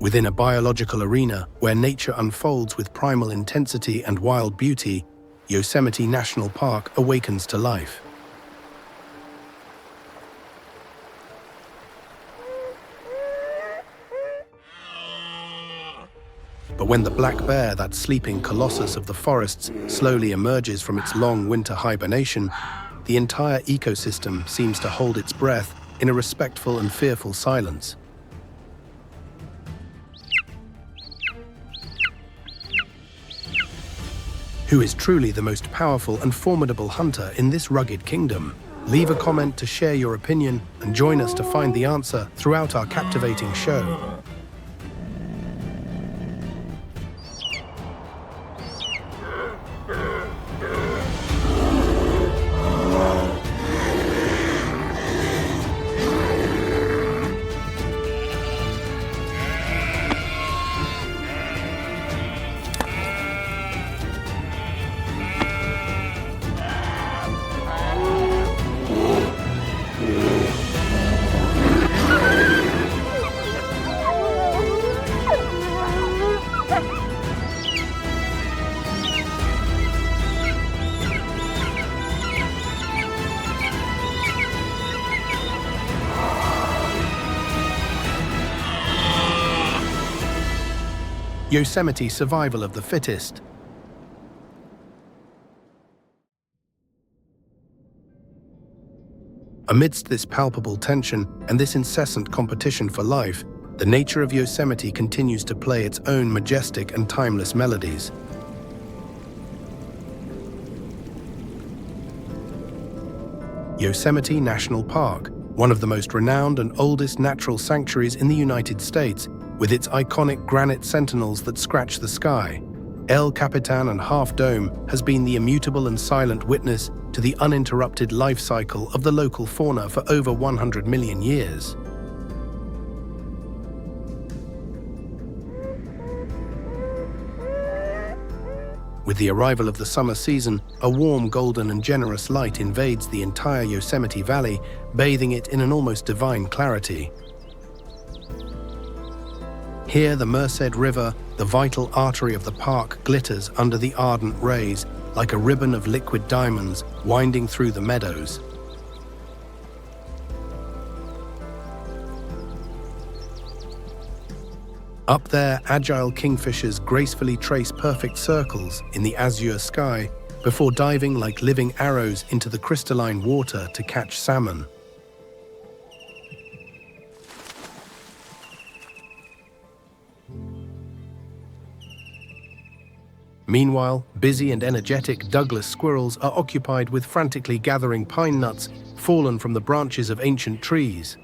Within a biological arena where nature unfolds with primal intensity and wild beauty, Yosemite National Park awakens to life. But when the black bear, that sleeping colossus of the forests, slowly emerges from its long winter hibernation, the entire ecosystem seems to hold its breath in a respectful and fearful silence. Who is truly the most powerful and formidable hunter in this rugged kingdom? Leave a comment to share your opinion and join us to find the answer throughout our captivating show. Yosemite survival of the fittest. Amidst this palpable tension and this incessant competition for life, the nature of Yosemite continues to play its own majestic and timeless melodies. Yosemite National Park, one of the most renowned and oldest natural sanctuaries in the United States, with its iconic granite sentinels that scratch the sky, El Capitan and Half Dome has been the immutable and silent witness to the uninterrupted life cycle of the local fauna for over 100 million years. With the arrival of the summer season, a warm, golden and generous light invades the entire Yosemite Valley, bathing it in an almost divine clarity. Here, the Merced River, the vital artery of the park, glitters under the ardent rays like a ribbon of liquid diamonds winding through the meadows. Up there, agile kingfishers gracefully trace perfect circles in the azure sky before diving like living arrows into the crystalline water to catch salmon. Meanwhile, busy and energetic Douglas squirrels are occupied with frantically gathering pine nuts fallen from the branches of ancient trees.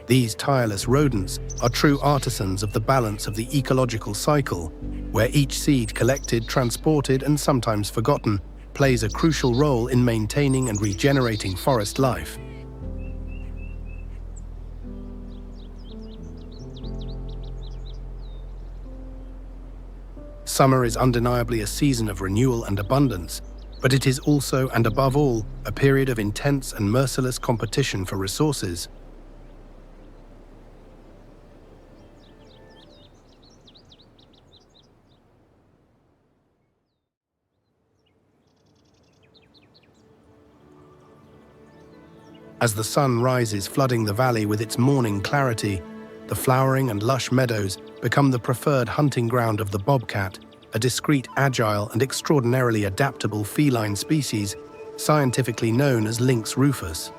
These tireless rodents are true artisans of the balance of the ecological cycle, where each seed collected, transported, and sometimes forgotten plays a crucial role in maintaining and regenerating forest life. Summer is undeniably a season of renewal and abundance, but it is also, and above all, a period of intense and merciless competition for resources. As the sun rises, flooding the valley with its morning clarity, the flowering and lush meadows become the preferred hunting ground of the bobcat, a discreet, agile, and extraordinarily adaptable feline species, scientifically known as Lynx rufus.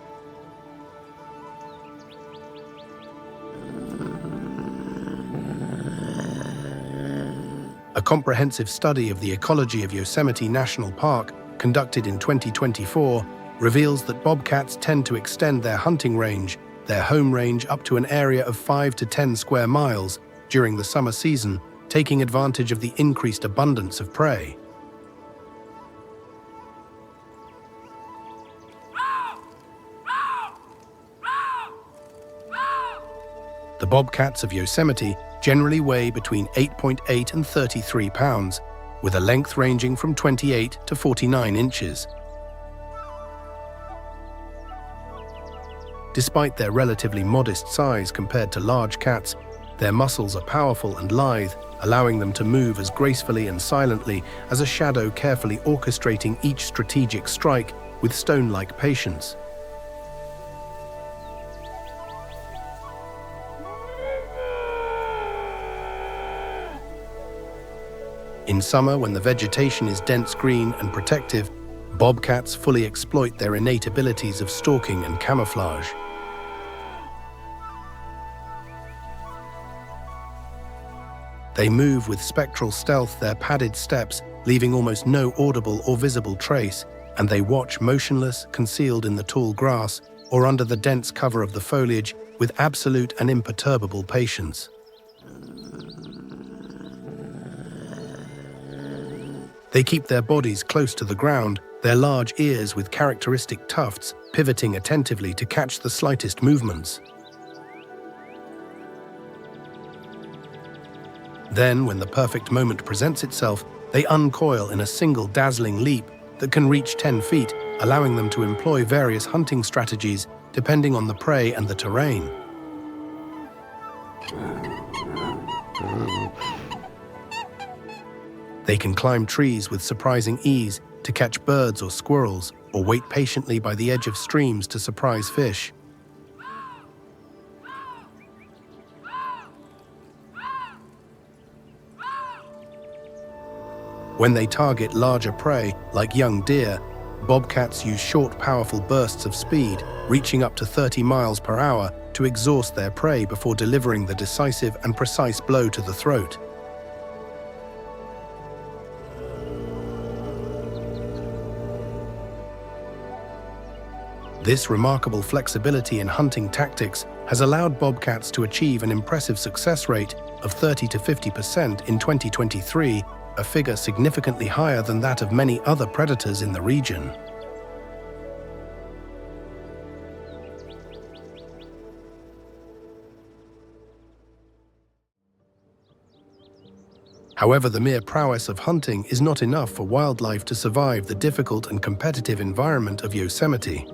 A comprehensive study of the ecology of Yosemite National Park, conducted in 2024, reveals that bobcats tend to extend their hunting range, their home range, up to an area of 5 to 10 square miles during the summer season, taking advantage of the increased abundance of prey. The bobcats of Yosemite generally weigh between 8.8 and 33 pounds, with a length ranging from 28 to 49 inches. Despite their relatively modest size compared to large cats, their muscles are powerful and lithe, allowing them to move as gracefully and silently as a shadow, carefully orchestrating each strategic strike with stone-like patience. In summer, when the vegetation is dense green and protective, bobcats fully exploit their innate abilities of stalking and camouflage. They move with spectral stealth, their padded steps leaving almost no audible or visible trace, and they watch motionless, concealed in the tall grass or under the dense cover of the foliage with absolute and imperturbable patience. They keep their bodies close to the ground, their large ears with characteristic tufts pivoting attentively to catch the slightest movements. Then, when the perfect moment presents itself, they uncoil in a single dazzling leap that can reach 10 feet, allowing them to employ various hunting strategies depending on the prey and the terrain. They can climb trees with surprising ease to catch birds or squirrels, or wait patiently by the edge of streams to surprise fish. When they target larger prey, like young deer, bobcats use short, powerful bursts of speed, reaching up to 30 miles per hour, to exhaust their prey before delivering the decisive and precise blow to the throat. This remarkable flexibility in hunting tactics has allowed bobcats to achieve an impressive success rate of 30 to 50% in 2023, a figure significantly higher than that of many other predators in the region. However, the mere prowess of hunting is not enough for wildlife to survive the difficult and competitive environment of Yosemite.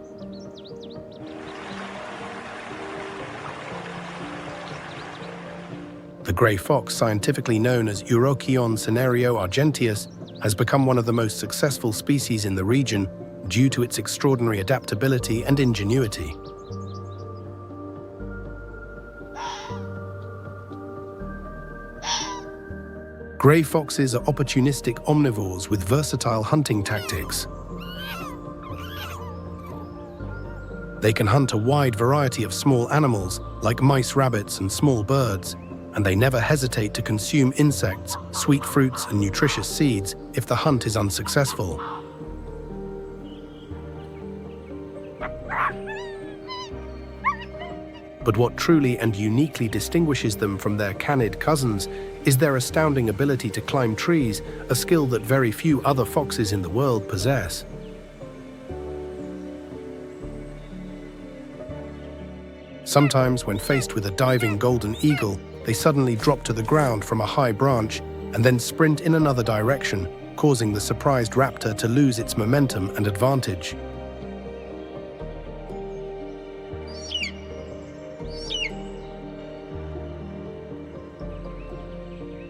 The gray fox, scientifically known as Urocyon cinerio argenteus, has become one of the most successful species in the region due to its extraordinary adaptability and ingenuity. Gray foxes are opportunistic omnivores with versatile hunting tactics. They can hunt a wide variety of small animals like mice, rabbits, and small birds, and they never hesitate to consume insects, sweet fruits, and nutritious seeds if the hunt is unsuccessful. But what truly and uniquely distinguishes them from their canid cousins is their astounding ability to climb trees, a skill that very few other foxes in the world possess. Sometimes, when faced with a diving golden eagle, they suddenly drop to the ground from a high branch and then sprint in another direction, causing the surprised raptor to lose its momentum and advantage.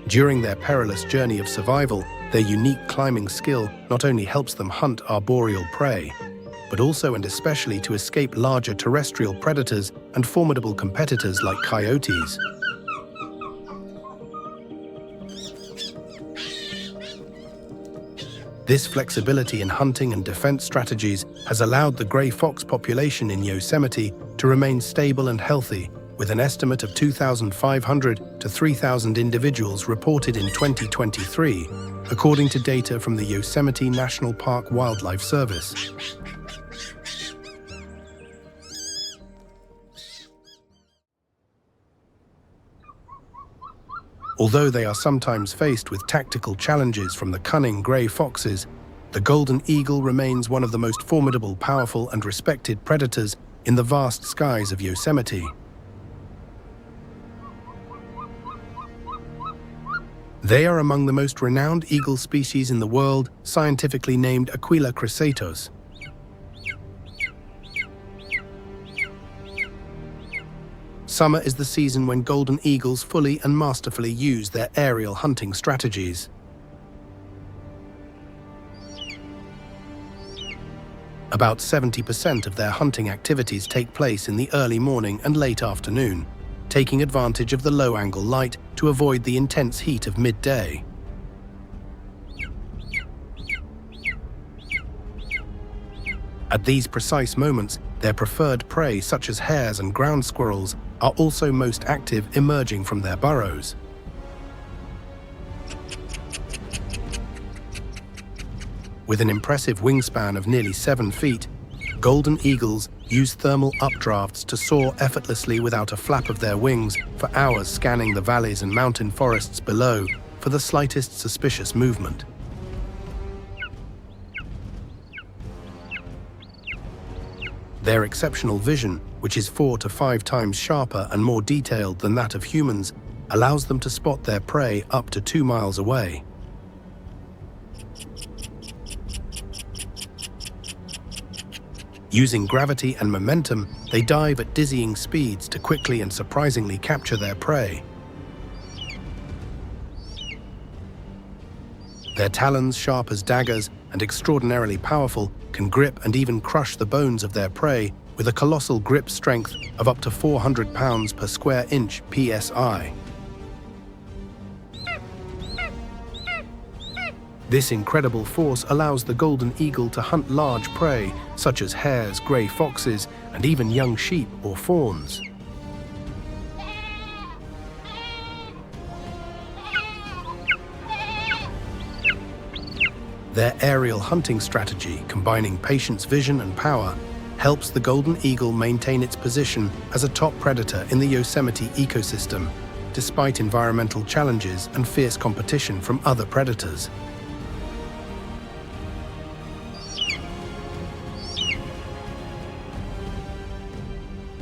During their perilous journey of survival, their unique climbing skill not only helps them hunt arboreal prey, but also and especially to escape larger terrestrial predators and formidable competitors like coyotes. This flexibility in hunting and defense strategies has allowed the gray fox population in Yosemite to remain stable and healthy, with an estimate of 2,500 to 3,000 individuals reported in 2023, according to data from the Yosemite National Park Wildlife Service. Although they are sometimes faced with tactical challenges from the cunning gray foxes, the golden eagle remains one of the most formidable, powerful, and respected predators in the vast skies of Yosemite. They are among the most renowned eagle species in the world, scientifically named Aquila crisatus. Summer is the season when golden eagles fully and masterfully use their aerial hunting strategies. About 70% of their hunting activities take place in the early morning and late afternoon, taking advantage of the low-angle light to avoid the intense heat of midday. At these precise moments, their preferred prey, such as hares and ground squirrels, are also most active, emerging from their burrows. With an impressive wingspan of nearly 7 feet, golden eagles use thermal updrafts to soar effortlessly without a flap of their wings for hours, scanning the valleys and mountain forests below for the slightest suspicious movement. Their exceptional vision, which is 4 to 5 times sharper and more detailed than that of humans, allows them to spot their prey up to 2 miles away. Using gravity and momentum, they dive at dizzying speeds to quickly and surprisingly capture their prey. Their talons, sharp as daggers and extraordinarily powerful, can grip and even crush the bones of their prey with a colossal grip strength of up to 400 pounds per square inch (psi). This incredible force allows the golden eagle to hunt large prey, such as hares, grey foxes, and even young sheep or fawns. Their aerial hunting strategy, combining patience, vision, and power, helps the golden eagle maintain its position as a top predator in the Yosemite ecosystem, despite environmental challenges and fierce competition from other predators.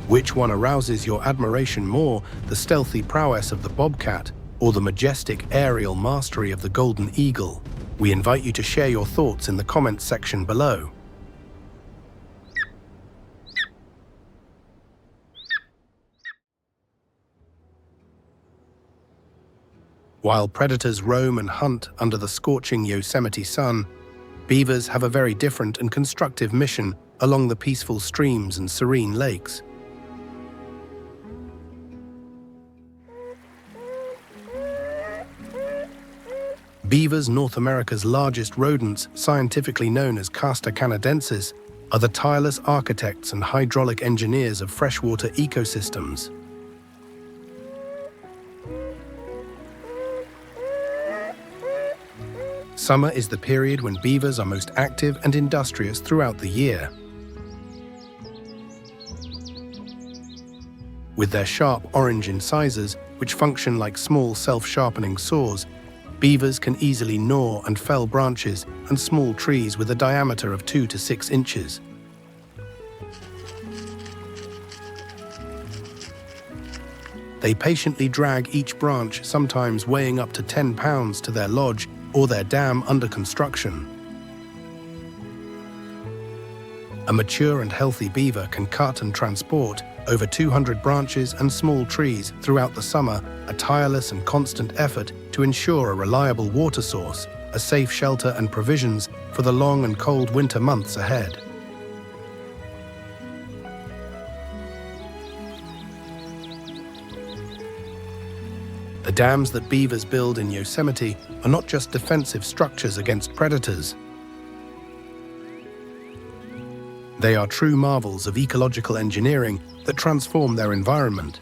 Which one arouses your admiration more, the stealthy prowess of the bobcat or the majestic aerial mastery of the golden eagle? We invite you to share your thoughts in the comments section below. While predators roam and hunt under the scorching Yosemite sun, beavers have a very different and constructive mission along the peaceful streams and serene lakes. Beavers, North America's largest rodents, scientifically known as Castor canadensis, are the tireless architects and hydraulic engineers of freshwater ecosystems. Summer is the period when beavers are most active and industrious throughout the year. With their sharp orange incisors, which function like small self-sharpening saws, beavers can easily gnaw and fell branches and small trees with a diameter of 2 to 6 inches. They patiently drag each branch, sometimes weighing up to 10 pounds, to their lodge or their dam under construction. A mature and healthy beaver can cut and transport over 200 branches and small trees throughout the summer, a tireless and constant effort to ensure a reliable water source, a safe shelter and provisions for the long and cold winter months ahead. The dams that beavers build in Yosemite are not just defensive structures against predators. They are true marvels of ecological engineering that transform their environment.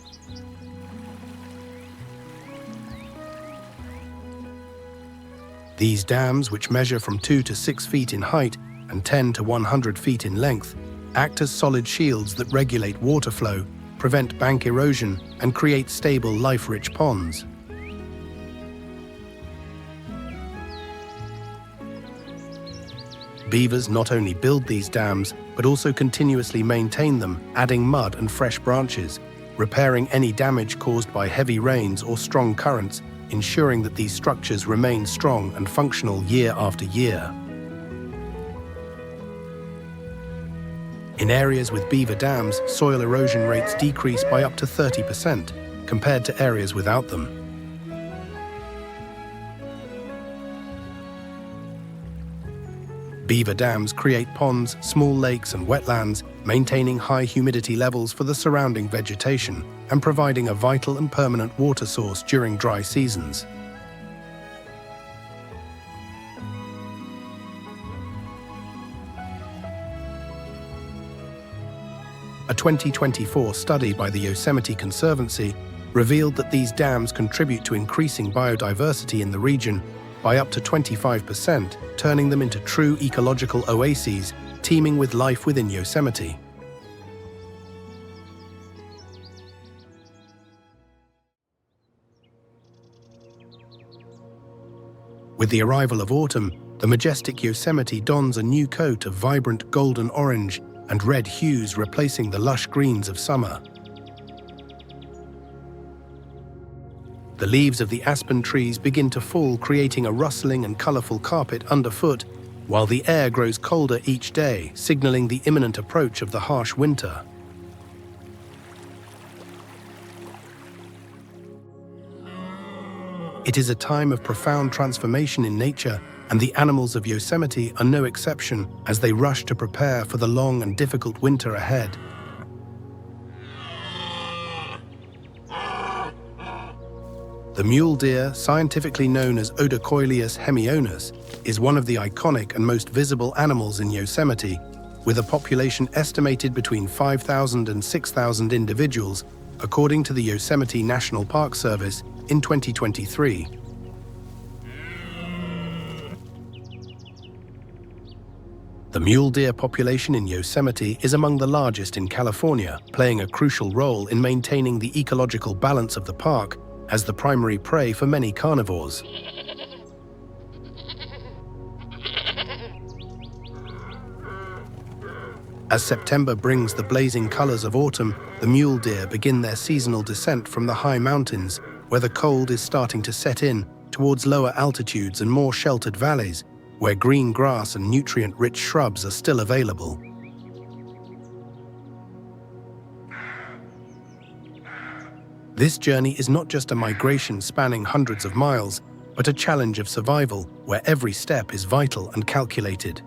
These dams, which measure from 2 to 6 feet in height and 10 to 100 feet in length, act as solid shields that regulate water flow, prevent bank erosion, and create stable, life-rich ponds. Beavers not only build these dams, but also continuously maintain them, adding mud and fresh branches, repairing any damage caused by heavy rains or strong currents, ensuring that these structures remain strong and functional year after year. In areas with beaver dams, soil erosion rates decrease by up to 30% compared to areas without them. Beaver dams create ponds, small lakes and wetlands, maintaining high humidity levels for the surrounding vegetation and providing a vital and permanent water source during dry seasons. A 2024 study by the Yosemite Conservancy revealed that these dams contribute to increasing biodiversity in the region by up to 25%, turning them into true ecological oases teeming with life within Yosemite. With the arrival of autumn, the majestic Yosemite dons a new coat of vibrant golden orange and red hues, replacing the lush greens of summer. The leaves of the aspen trees begin to fall, creating a rustling and colorful carpet underfoot, while the air grows colder each day, signaling the imminent approach of the harsh winter. It is a time of profound transformation in nature, and the animals of Yosemite are no exception as they rush to prepare for the long and difficult winter ahead. The mule deer, scientifically known as Odocoileus hemionus, is one of the iconic and most visible animals in Yosemite, with a population estimated between 5,000 and 6,000 individuals, according to the Yosemite National Park Service in 2023. The mule deer population in Yosemite is among the largest in California, playing a crucial role in maintaining the ecological balance of the park as the primary prey for many carnivores. As September brings the blazing colors of autumn, the mule deer begin their seasonal descent from the high mountains, where the cold is starting to set in, towards lower altitudes and more sheltered valleys, where green grass and nutrient-rich shrubs are still available. This journey is not just a migration spanning hundreds of miles, but a challenge of survival where every step is vital and calculated.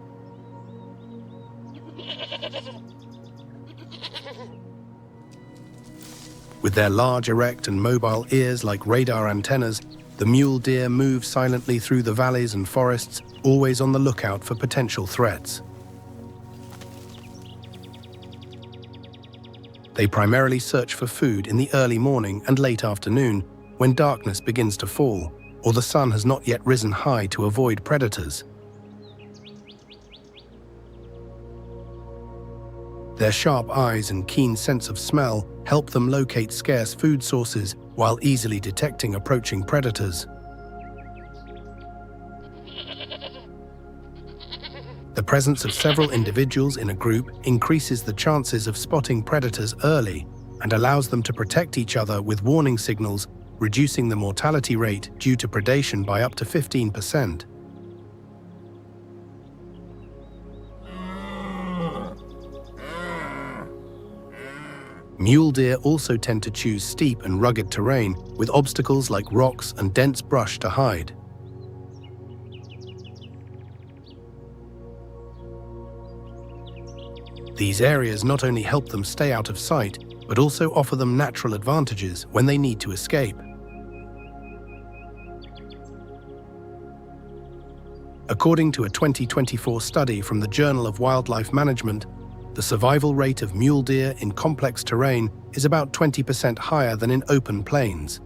With their large, erect and mobile ears like radar antennas, the mule deer move silently through the valleys and forests, always on the lookout for potential threats. They primarily search for food in the early morning and late afternoon, when darkness begins to fall, or the sun has not yet risen high to avoid predators. Their sharp eyes and keen sense of smell help them locate scarce food sources while easily detecting approaching predators. The presence of several individuals in a group increases the chances of spotting predators early and allows them to protect each other with warning signals, reducing the mortality rate due to predation by up to 15%. Mule deer also tend to choose steep and rugged terrain with obstacles like rocks and dense brush to hide. These areas not only help them stay out of sight, but also offer them natural advantages when they need to escape. According to a 2024 study from the Journal of Wildlife Management, the survival rate of mule deer in complex terrain is about 20% higher than in open plains.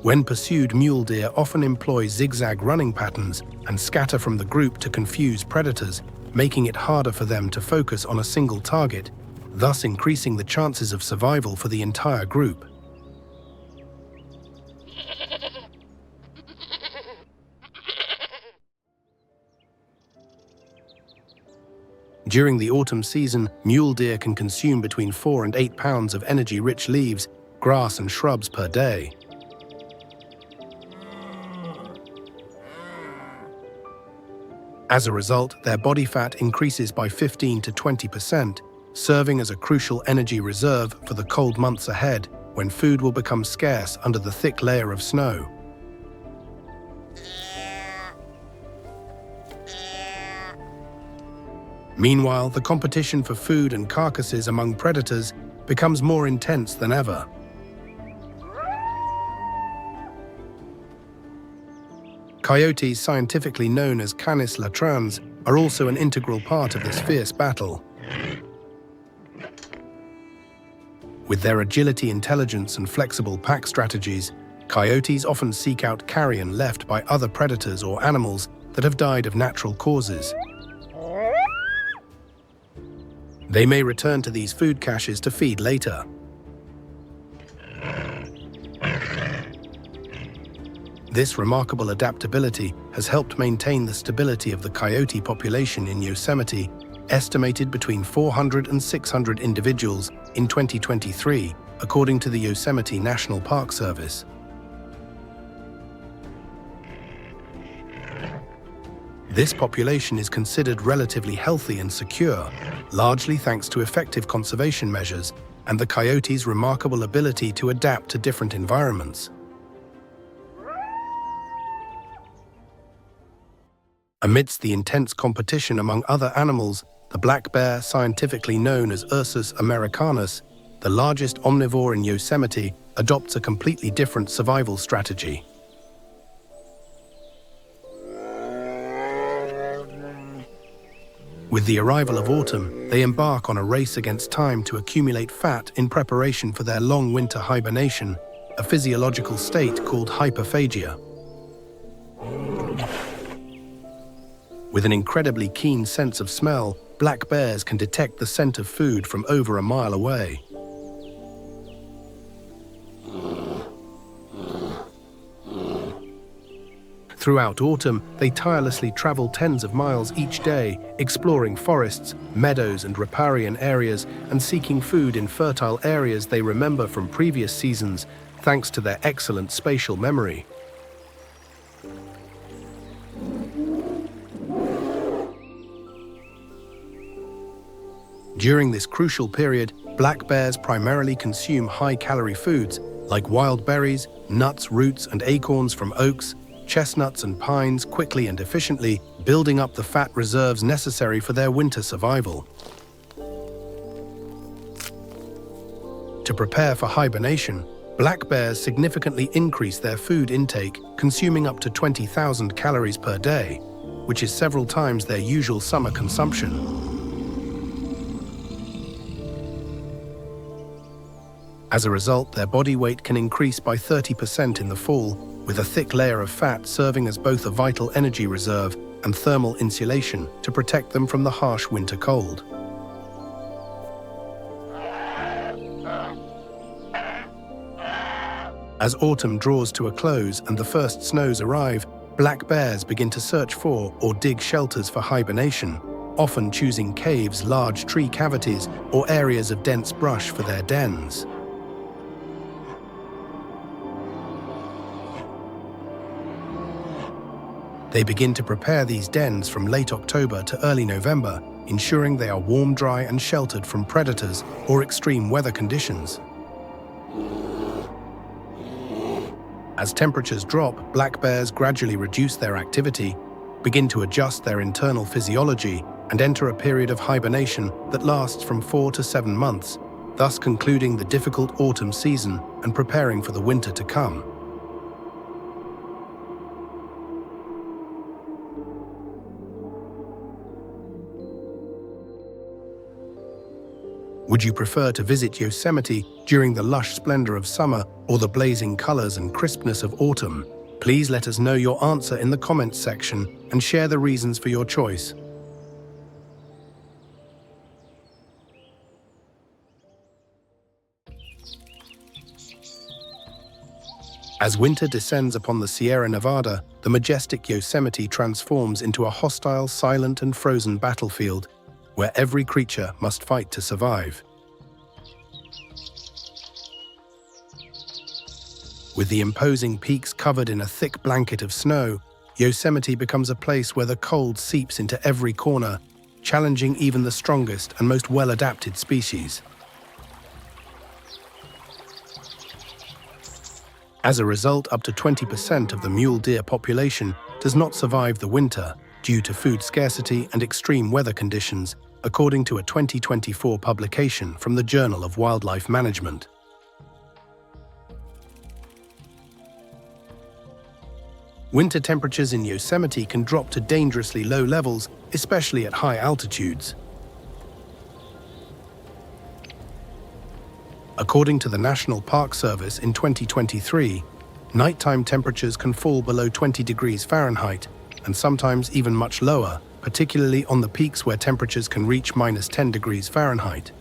When pursued, mule deer often employ zigzag running patterns and scatter from the group to confuse predators, making it harder for them to focus on a single target, thus increasing the chances of survival for the entire group. During the autumn season, mule deer can consume between 4 and 8 pounds of energy-rich leaves, grass and shrubs per day. As a result, their body fat increases by 15 to 20%, serving as a crucial energy reserve for the cold months ahead, when food will become scarce under the thick layer of snow. Meanwhile, the competition for food and carcasses among predators becomes more intense than ever. Coyotes, scientifically known as Canis latrans, are also an integral part of this fierce battle. With their agility, intelligence, and flexible pack strategies, coyotes often seek out carrion left by other predators or animals that have died of natural causes. They may return to these food caches to feed later. This remarkable adaptability has helped maintain the stability of the coyote population in Yosemite, estimated between 400 and 600 individuals in 2023, according to the Yosemite National Park Service. This population is considered relatively healthy and secure, largely thanks to effective conservation measures and the coyote's remarkable ability to adapt to different environments. Amidst the intense competition among other animals, the black bear, scientifically known as Ursus americanus, the largest omnivore in Yosemite, adopts a completely different survival strategy. With the arrival of autumn, they embark on a race against time to accumulate fat in preparation for their long winter hibernation, a physiological state called hyperphagia. With an incredibly keen sense of smell, black bears can detect the scent of food from over a mile away. Throughout autumn, they tirelessly travel tens of miles each day, exploring forests, meadows, and riparian areas, and seeking food in fertile areas they remember from previous seasons, thanks to their excellent spatial memory. During this crucial period, black bears primarily consume high-calorie foods like wild berries, nuts, roots, and acorns from oaks, chestnuts, and pines quickly and efficiently, building up the fat reserves necessary for their winter survival. To prepare for hibernation, black bears significantly increase their food intake, consuming up to 20,000 calories per day, which is several times their usual summer consumption. As a result, their body weight can increase by 30% in the fall, with a thick layer of fat serving as both a vital energy reserve and thermal insulation to protect them from the harsh winter cold. As autumn draws to a close and the first snows arrive, black bears begin to search for or dig shelters for hibernation, often choosing caves, large tree cavities, or areas of dense brush for their dens. They begin to prepare these dens from late October to early November, ensuring they are warm, dry, and sheltered from predators or extreme weather conditions. As temperatures drop, black bears gradually reduce their activity, begin to adjust their internal physiology, and enter a period of hibernation that lasts from 4 to 7 months, thus concluding the difficult autumn season and preparing for the winter to come. Would you prefer to visit Yosemite during the lush splendor of summer or the blazing colors and crispness of autumn? Please let us know your answer in the comments section and share the reasons for your choice. As winter descends upon the Sierra Nevada, the majestic Yosemite transforms into a hostile, silent, and frozen battlefield where every creature must fight to survive. With the imposing peaks covered in a thick blanket of snow, Yosemite becomes a place where the cold seeps into every corner, challenging even the strongest and most well-adapted species. As a result, up to 20% of the mule deer population does not survive the winter due to food scarcity and extreme weather conditions, according to a 2024 publication from the Journal of Wildlife Management. Winter temperatures in Yosemite can drop to dangerously low levels, especially at high altitudes. According to the National Park Service in 2023, nighttime temperatures can fall below 20 degrees Fahrenheit and sometimes even much lower, particularly on the peaks where temperatures can reach -10 degrees Fahrenheit.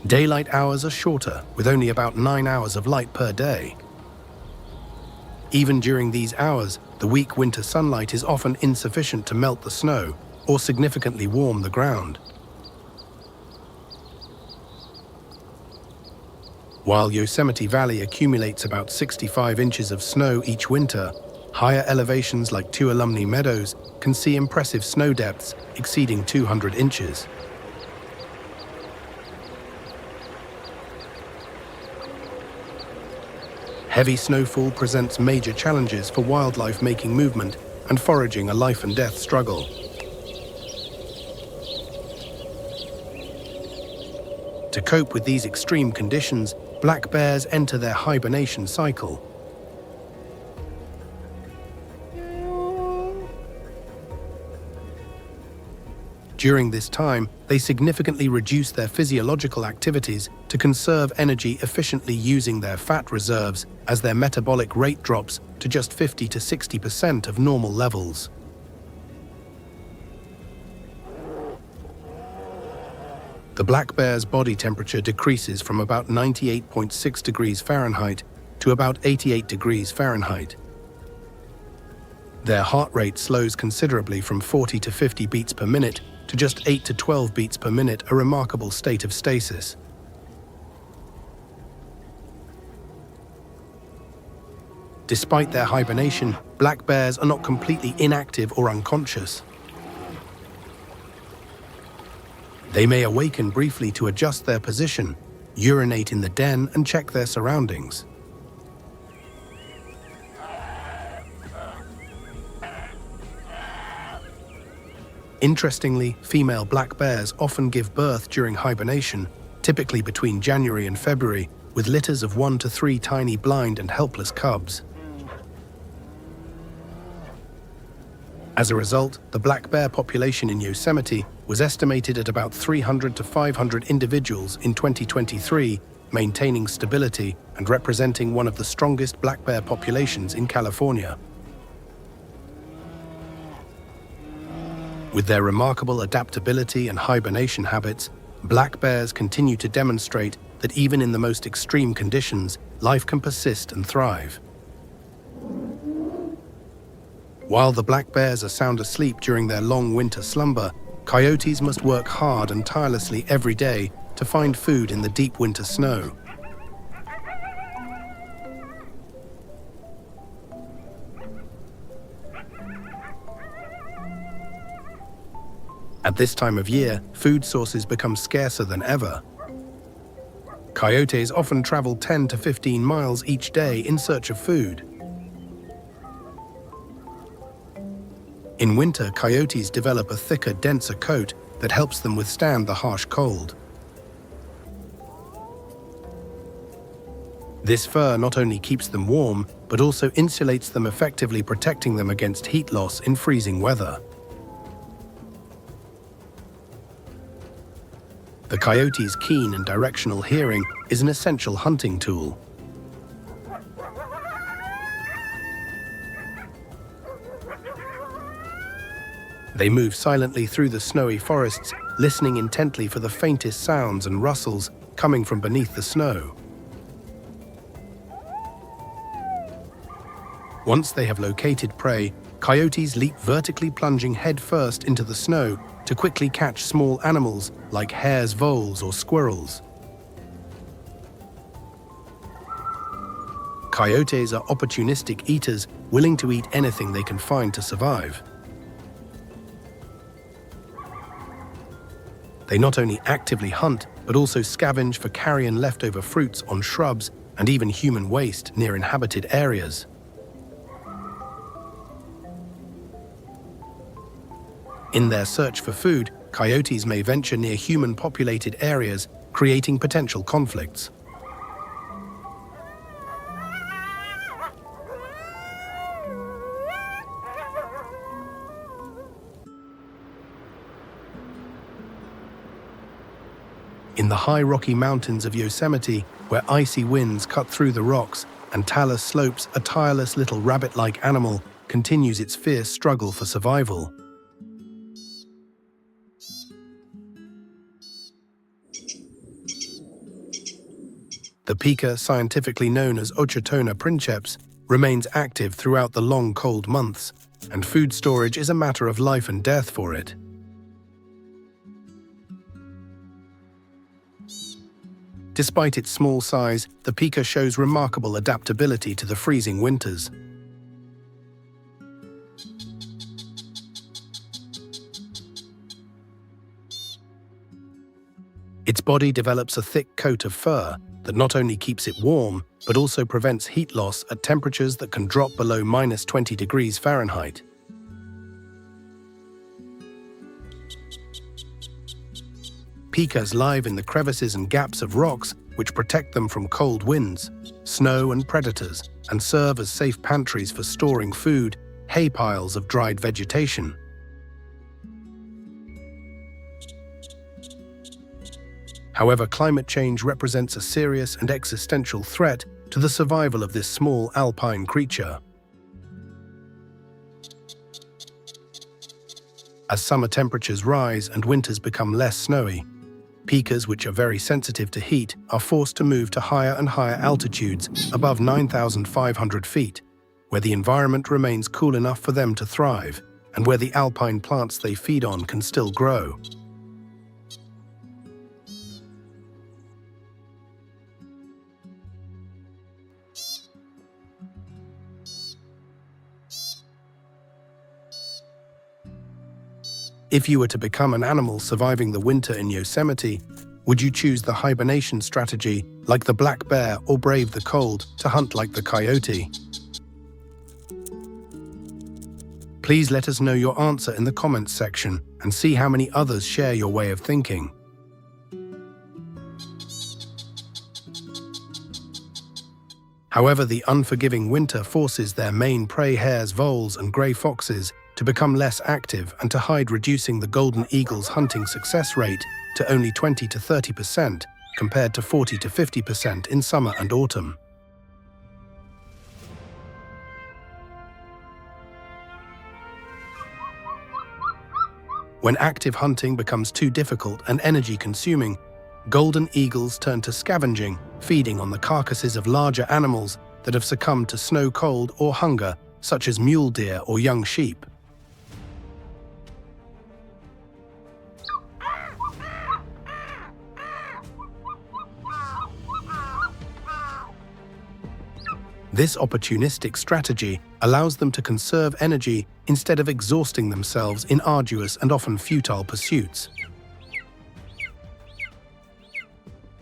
Daylight hours are shorter, with only about 9 hours of light per day. Even during these hours, the weak winter sunlight is often insufficient to melt the snow or significantly warm the ground. While Yosemite Valley accumulates about 65 inches of snow each winter, higher elevations like Tuolumne Meadows can see impressive snow depths exceeding 200 inches. Heavy snowfall presents major challenges for wildlife making movement and foraging, a life and death struggle. To cope with these extreme conditions, black bears enter their hibernation cycle. During this time, they significantly reduce their physiological activities to conserve energy, efficiently using their fat reserves as their metabolic rate drops to just 50 to 60% of normal levels. The black bear's body temperature decreases from about 98.6 degrees Fahrenheit to about 88 degrees Fahrenheit. Their heart rate slows considerably from 40 to 50 beats per minute to just 8 to 12 beats per minute, a remarkable state of stasis. Despite their hibernation, black bears are not completely inactive or unconscious. They may awaken briefly to adjust their position, urinate in the den, and check their surroundings. Interestingly, female black bears often give birth during hibernation, typically between January and February, with litters of 1 to 3 tiny blind and helpless cubs. As a result, the black bear population in Yosemite was estimated at about 300 to 500 individuals in 2023, maintaining stability and representing one of the strongest black bear populations in California. With their remarkable adaptability and hibernation habits, black bears continue to demonstrate that even in the most extreme conditions, life can persist and thrive. While the black bears are sound asleep during their long winter slumber, coyotes must work hard and tirelessly every day to find food in the deep winter snow. At this time of year, food sources become scarcer than ever. Coyotes often travel 10 to 15 miles each day in search of food. In winter, coyotes develop a thicker, denser coat that helps them withstand the harsh cold. This fur not only keeps them warm, but also insulates them, effectively protecting them against heat loss in freezing weather. The coyote's keen and directional hearing is an essential hunting tool. They move silently through the snowy forests, listening intently for the faintest sounds and rustles coming from beneath the snow. Once they have located prey, coyotes leap vertically, plunging headfirst into the snow to quickly catch small animals like hares, voles, or squirrels. Coyotes are opportunistic eaters, willing to eat anything they can find to survive. They not only actively hunt, but also scavenge for carrion leftover fruits on shrubs and even human waste near inhabited areas. In their search for food, coyotes may venture near human-populated areas, creating potential conflicts. In the high Rocky Mountains of Yosemite, where icy winds cut through the rocks and talus slopes, a tireless little rabbit-like animal continues its fierce struggle for survival. The pika, scientifically known as Ochotona princeps, remains active throughout the long cold months, and food storage is a matter of life and death for it. Despite its small size, the pika shows remarkable adaptability to the freezing winters. Its body develops a thick coat of fur that not only keeps it warm, but also prevents heat loss at temperatures that can drop below -20 degrees Fahrenheit. Pikas live in the crevices and gaps of rocks, which protect them from cold winds, snow, and predators, and serve as safe pantries for storing food, hay piles of dried vegetation. However, climate change represents a serious and existential threat to the survival of this small alpine creature. As summer temperatures rise and winters become less snowy, pikas, which are very sensitive to heat, are forced to move to higher and higher altitudes above 9,500 feet, where the environment remains cool enough for them to thrive, and where the alpine plants they feed on can still grow. If you were to become an animal surviving the winter in Yosemite, would you choose the hibernation strategy, like the black bear, or brave the cold to hunt like the coyote? Please let us know your answer in the comments section and see how many others share your way of thinking. However, the unforgiving winter forces their main prey, hares, voles, and gray foxes, to become less active and to hide, reducing the golden eagle's hunting success rate to only 20 to 30% compared to 40 to 50% in summer and autumn. When active hunting becomes too difficult and energy-consuming, golden eagles turn to scavenging, feeding on the carcasses of larger animals that have succumbed to snow, cold, or hunger, such as mule deer or young sheep. This opportunistic strategy allows them to conserve energy instead of exhausting themselves in arduous and often futile pursuits.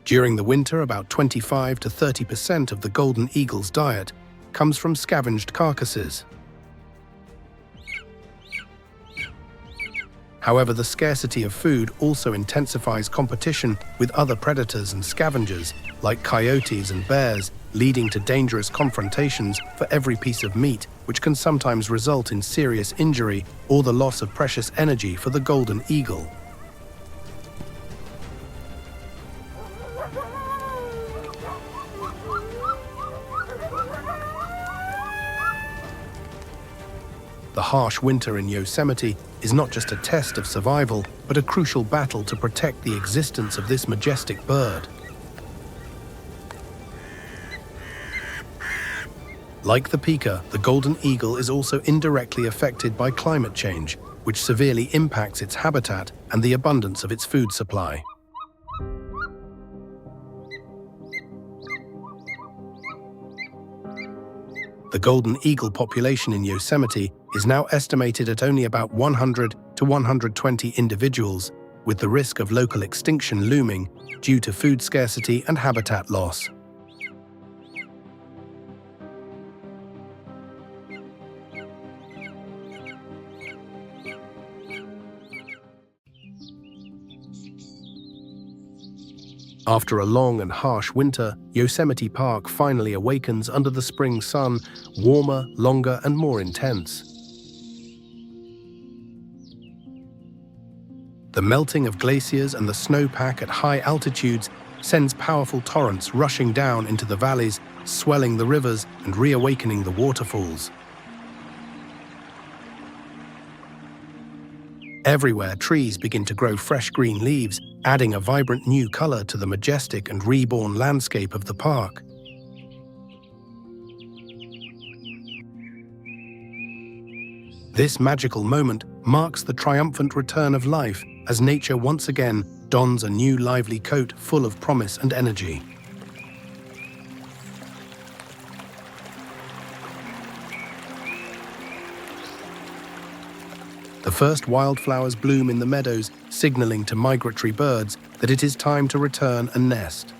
During the winter, about 25 to 30% of the golden eagle's diet comes from scavenged carcasses. However, the scarcity of food also intensifies competition with other predators and scavengers, like coyotes and bears, leading to dangerous confrontations for every piece of meat, which can sometimes result in serious injury or the loss of precious energy for the golden eagle. The harsh winter in Yosemite is not just a test of survival, but a crucial battle to protect the existence of this majestic bird. Like the pika, the golden eagle is also indirectly affected by climate change, which severely impacts its habitat and the abundance of its food supply. The golden eagle population in Yosemite is now estimated at only about 100 to 120 individuals, with the risk of local extinction looming due to food scarcity and habitat loss. After a long and harsh winter, Yosemite Park finally awakens under the spring sun, warmer, longer, and more intense. The melting of glaciers and the snowpack at high altitudes sends powerful torrents rushing down into the valleys, swelling the rivers and reawakening the waterfalls. Everywhere, trees begin to grow fresh green leaves, adding a vibrant new color to the majestic and reborn landscape of the park. This magical moment marks the triumphant return of life as nature once again dons a new lively coat full of promise and energy. The first wildflowers bloom in the meadows, signaling to migratory birds that it is time to return and nest.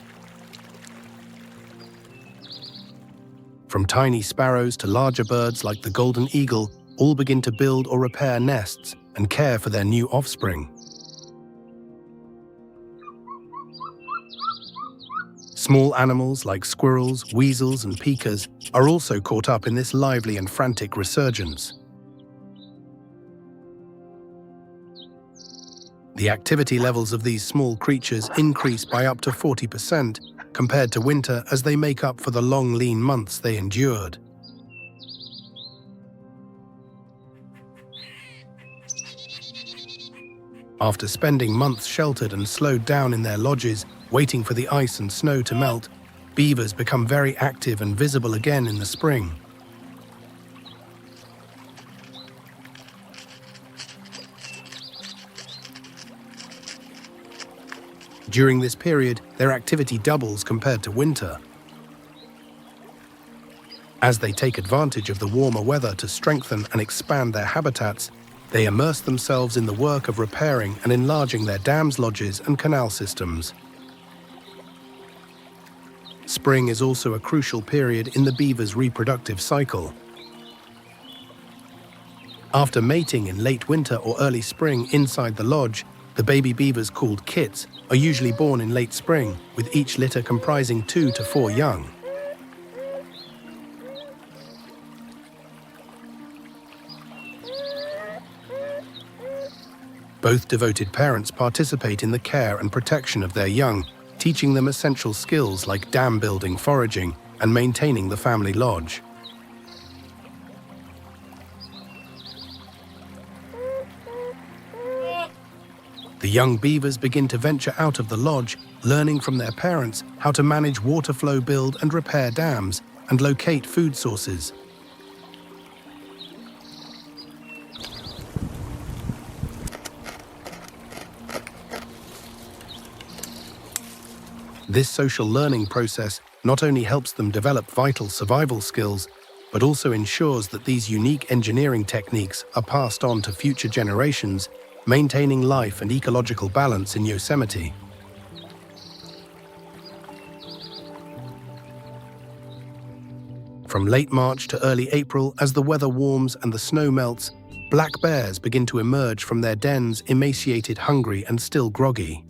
From tiny sparrows to larger birds like the golden eagle, all begin to build or repair nests and care for their new offspring. Small animals like squirrels, weasels, and pikas are also caught up in this lively and frantic resurgence. The activity levels of these small creatures increase by up to 40% compared to winter as they make up for the long, lean months they endured. After spending months sheltered and slowed down in their lodges, waiting for the ice and snow to melt, beavers become very active and visible again in the spring. During this period, their activity doubles compared to winter. As they take advantage of the warmer weather to strengthen and expand their habitats, they immerse themselves in the work of repairing and enlarging their dams, lodges, and canal systems. Spring is also a crucial period in the beaver's reproductive cycle. After mating in late winter or early spring inside the lodge, the baby beavers, called kits, are usually born in late spring, with each litter comprising 2 to 4 young. Both devoted parents participate in the care and protection of their young, teaching them essential skills like dam building, foraging, and maintaining the family lodge. The young beavers begin to venture out of the lodge, learning from their parents how to manage water flow, build and repair dams, and locate food sources. This social learning process not only helps them develop vital survival skills, but also ensures that these unique engineering techniques are passed on to future generations, maintaining life and ecological balance in Yosemite. From late March to early April, as the weather warms and the snow melts, black bears begin to emerge from their dens, emaciated, hungry, and still groggy.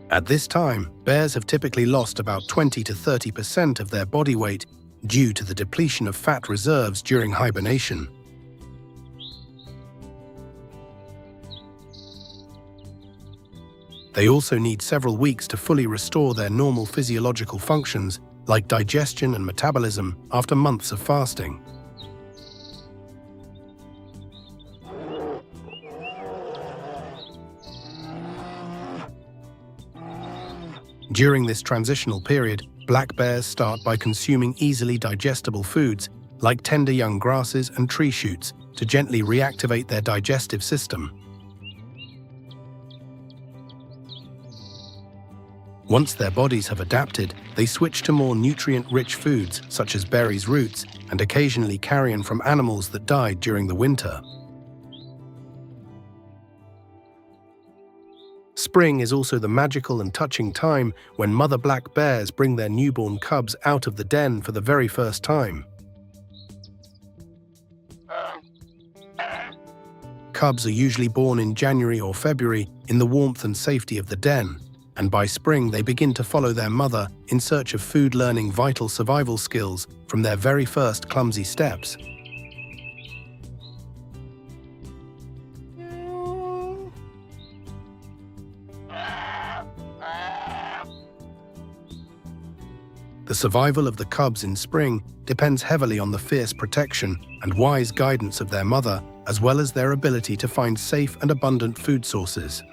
At this time, bears have typically lost about 20 to 30% of their body weight due to the depletion of fat reserves during hibernation. They also need several weeks to fully restore their normal physiological functions, like digestion and metabolism, after months of fasting. During this transitional period, black bears start by consuming easily digestible foods like tender young grasses and tree shoots to gently reactivate their digestive system. Once their bodies have adapted, they switch to more nutrient-rich foods such as berries, roots, and occasionally carrion from animals that died during the winter. Spring is also the magical and touching time when mother black bears bring their newborn cubs out of the den for the very first time. Cubs are usually born in January or February in the warmth and safety of the den, and by spring they begin to follow their mother in search of food, learning vital survival skills from their very first clumsy steps. The survival of the cubs in spring depends heavily on the fierce protection and wise guidance of their mother, as well as their ability to find safe and abundant food sources.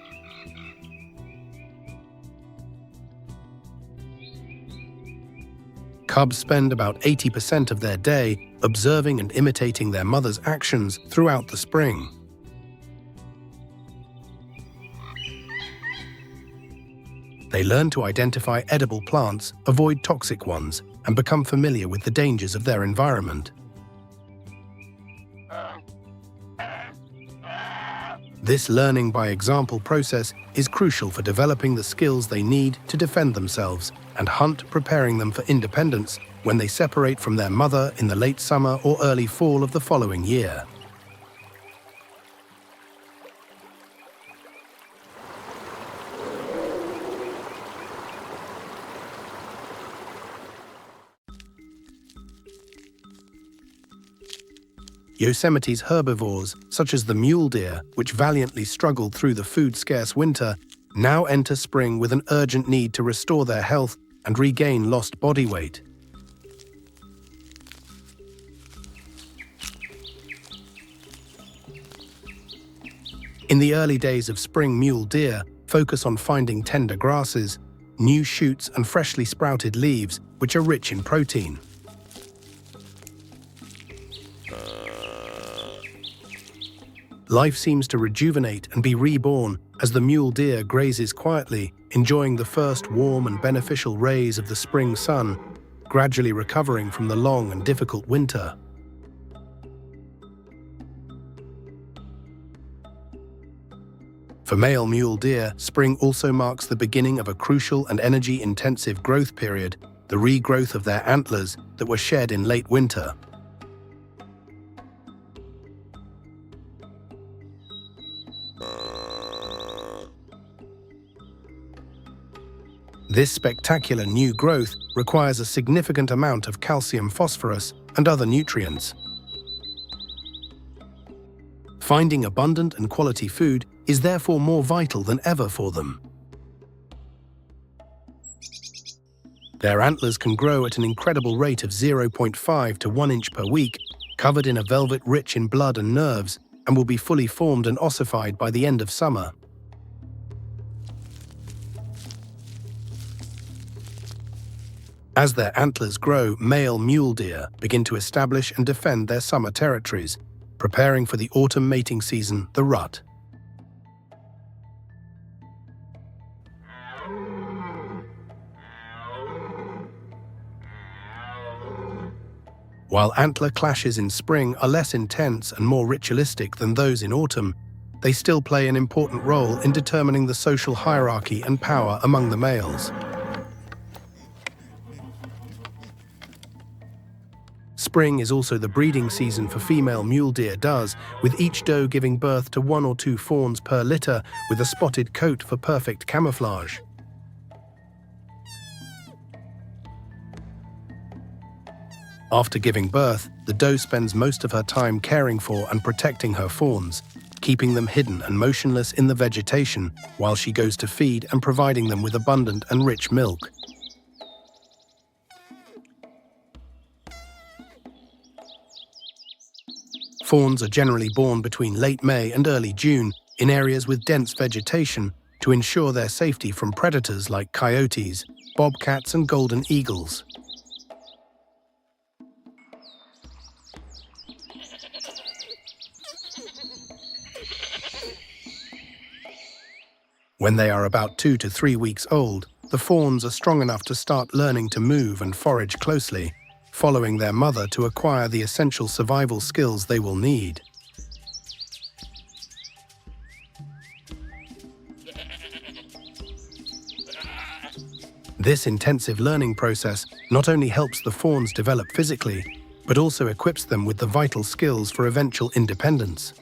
Cubs spend about 80% of their day observing and imitating their mother's actions throughout the spring. They learn to identify edible plants, avoid toxic ones, and become familiar with the dangers of their environment. This learning by example process is crucial for developing the skills they need to defend themselves and hunt, preparing them for independence when they separate from their mother in the late summer or early fall of the following year. Yosemite's herbivores, such as the mule deer, which valiantly struggled through the food-scarce winter, now enter spring with an urgent need to restore their health and regain lost body weight. In the early days of spring, mule deer focus on finding tender grasses, new shoots, and freshly sprouted leaves, which are rich in protein. Life seems to rejuvenate and be reborn as the mule deer grazes quietly, enjoying the first warm and beneficial rays of the spring sun, gradually recovering from the long and difficult winter. For male mule deer, spring also marks the beginning of a crucial and energy-intensive growth period, the regrowth of their antlers that were shed in late winter. This spectacular new growth requires a significant amount of calcium, phosphorus, and other nutrients. Finding abundant and quality food is therefore more vital than ever for them. Their antlers can grow at an incredible rate of 0.5 to 1 inch per week, covered in a velvet rich in blood and nerves, and will be fully formed and ossified by the end of summer. As their antlers grow, male mule deer begin to establish and defend their summer territories, preparing for the autumn mating season, the rut. While antler clashes in spring are less intense and more ritualistic than those in autumn, they still play an important role in determining the social hierarchy and power among the males. Spring is also the breeding season for female mule deer does, with each doe giving birth to 1 or 2 fawns per litter with a spotted coat for perfect camouflage. After giving birth, the doe spends most of her time caring for and protecting her fawns, keeping them hidden and motionless in the vegetation while she goes to feed and providing them with abundant and rich milk. Fawns are generally born between late May and early June in areas with dense vegetation to ensure their safety from predators like coyotes, bobcats, and golden eagles. When they are about 2 to 3 weeks old, the fawns are strong enough to start learning to move and forage closely, following their mother to acquire the essential survival skills they will need. This intensive learning process not only helps the fawns develop physically, but also equips them with the vital skills for eventual independence.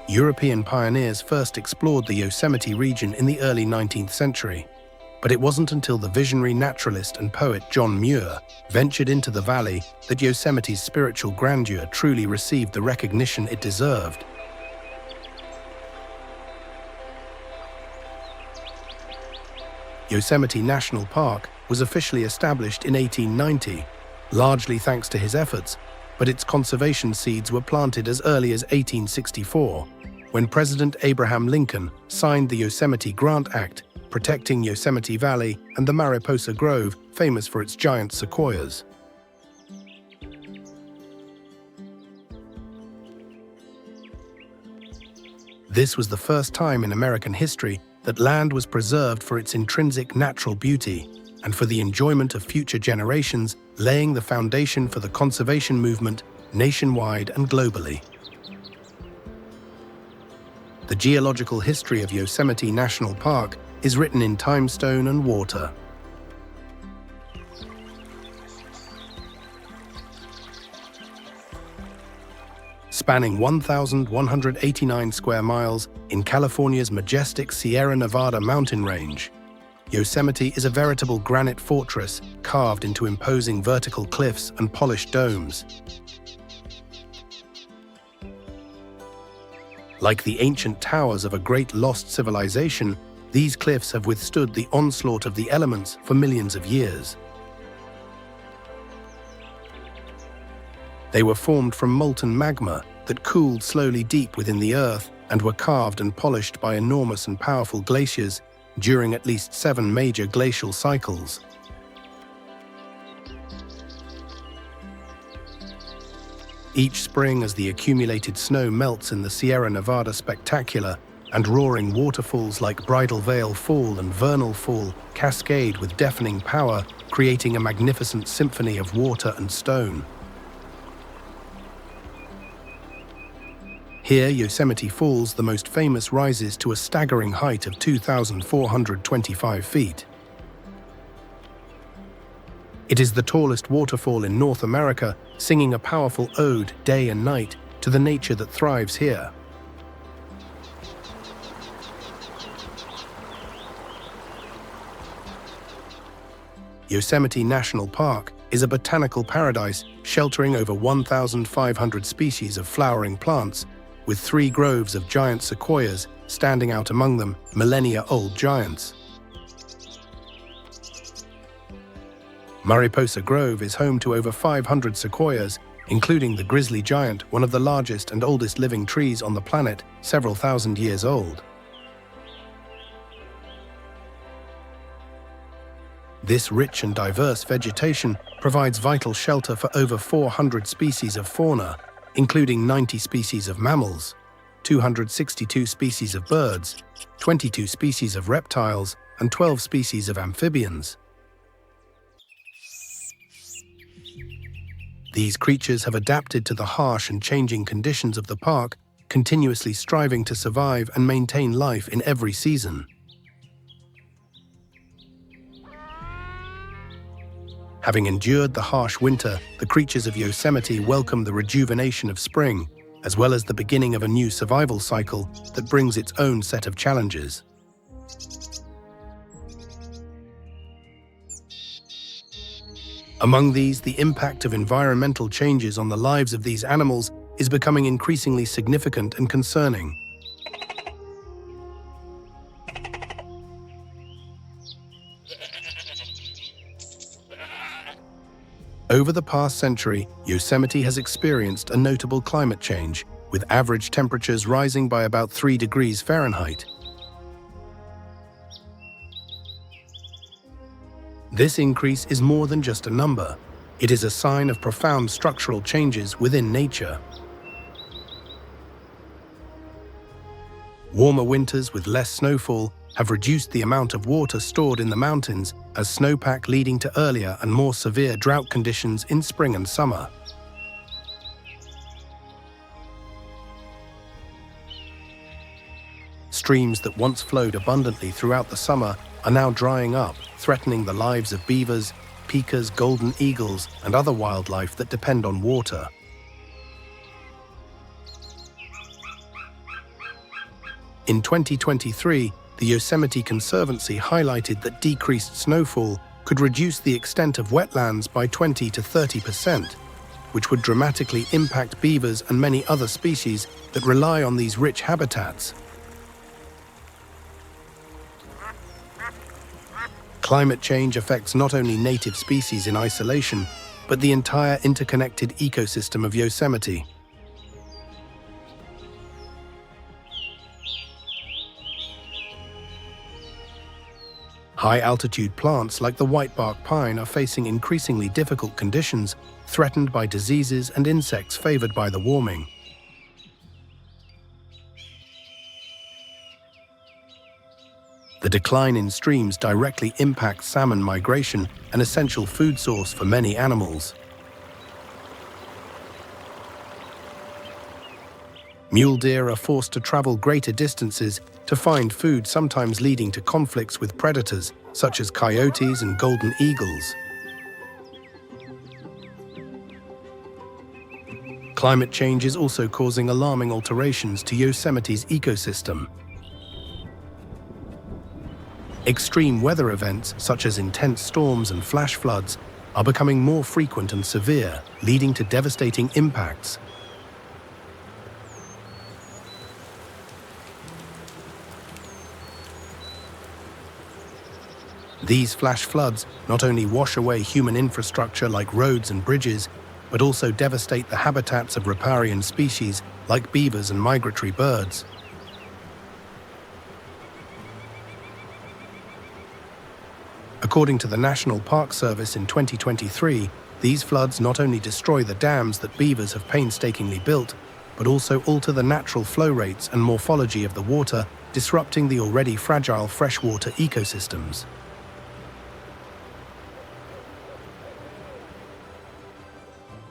European pioneers first explored the Yosemite region in the early 19th century, but it wasn't until the visionary naturalist and poet John Muir ventured into the valley that Yosemite's spiritual grandeur truly received the recognition it deserved. Yosemite National Park was officially established in 1890, largely thanks to his efforts, but its conservation seeds were planted as early as 1864, when President Abraham Lincoln signed the Yosemite Grant Act, protecting Yosemite Valley and the Mariposa Grove, famous for its giant sequoias. This was the first time in American history that land was preserved for its intrinsic natural beauty and for the enjoyment of future generations, laying the foundation for the conservation movement nationwide and globally. The geological history of Yosemite National Park is written in timestone and water. Spanning 1,189 square miles in California's majestic Sierra Nevada mountain range, Yosemite is a veritable granite fortress carved into imposing vertical cliffs and polished domes. Like the ancient towers of a great lost civilization, these cliffs have withstood the onslaught of the elements for millions of years. They were formed from molten magma that cooled slowly deep within the earth and were carved and polished by enormous and powerful glaciers during at least 7 major glacial cycles. Each spring, as the accumulated snow melts in the Sierra Nevada Spectacular, and roaring waterfalls like Bridal Veil Fall and Vernal Fall cascade with deafening power, creating a magnificent symphony of water and stone. Here, Yosemite Falls, the most famous, rises to a staggering height of 2,425 feet. It is the tallest waterfall in North America, singing a powerful ode day and night to the nature that thrives here. Yosemite National Park is a botanical paradise sheltering over 1,500 species of flowering plants, with 3 groves of giant sequoias standing out among them, millennia-old giants. Mariposa Grove is home to over 500 sequoias, including the grizzly giant, one of the largest and oldest living trees on the planet, several thousand years old. This rich and diverse vegetation provides vital shelter for over 400 species of fauna, including 90 species of mammals, 262 species of birds, 22 species of reptiles, and 12 species of amphibians. These creatures have adapted to the harsh and changing conditions of the park, continuously striving to survive and maintain life in every season. Having endured the harsh winter, the creatures of Yosemite welcome the rejuvenation of spring, as well as the beginning of a new survival cycle that brings its own set of challenges. Among these, the impact of environmental changes on the lives of these animals is becoming increasingly significant and concerning. Over the past century, Yosemite has experienced a notable climate change, with average temperatures rising by about 3 degrees Fahrenheit. This increase is more than just a number. It is a sign of profound structural changes within nature. Warmer winters with less snowfall have reduced the amount of water stored in the mountains as snowpack, leading to earlier and more severe drought conditions in spring and summer. Streams that once flowed abundantly throughout the summer are now drying up, threatening the lives of beavers, pikas, golden eagles, and other wildlife that depend on water. In 2023, the Yosemite Conservancy highlighted that decreased snowfall could reduce the extent of wetlands by 20 to 30%, which would dramatically impact beavers and many other species that rely on these rich habitats. Climate change affects not only native species in isolation, but the entire interconnected ecosystem of Yosemite. High-altitude plants like the whitebark pine are facing increasingly difficult conditions, threatened by diseases and insects favored by the warming. The decline in streams directly impacts salmon migration, an essential food source for many animals. Mule deer are forced to travel greater distances to find food, sometimes leading to conflicts with predators such as coyotes and golden eagles. Climate change is also causing alarming alterations to Yosemite's ecosystem. Extreme weather events, such as intense storms and flash floods, are becoming more frequent and severe, leading to devastating impacts. These flash floods not only wash away human infrastructure like roads and bridges, but also devastate the habitats of riparian species like beavers and migratory birds. According to the National Park Service in 2023, these floods not only destroy the dams that beavers have painstakingly built, but also alter the natural flow rates and morphology of the water, disrupting the already fragile freshwater ecosystems.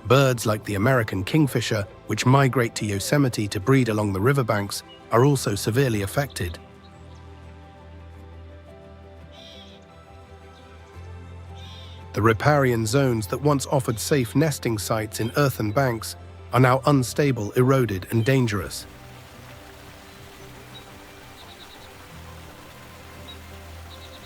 Birds like the American kingfisher, which migrate to Yosemite to breed along the riverbanks, are also severely affected. The riparian zones that once offered safe nesting sites in earthen banks are now unstable, eroded, and dangerous.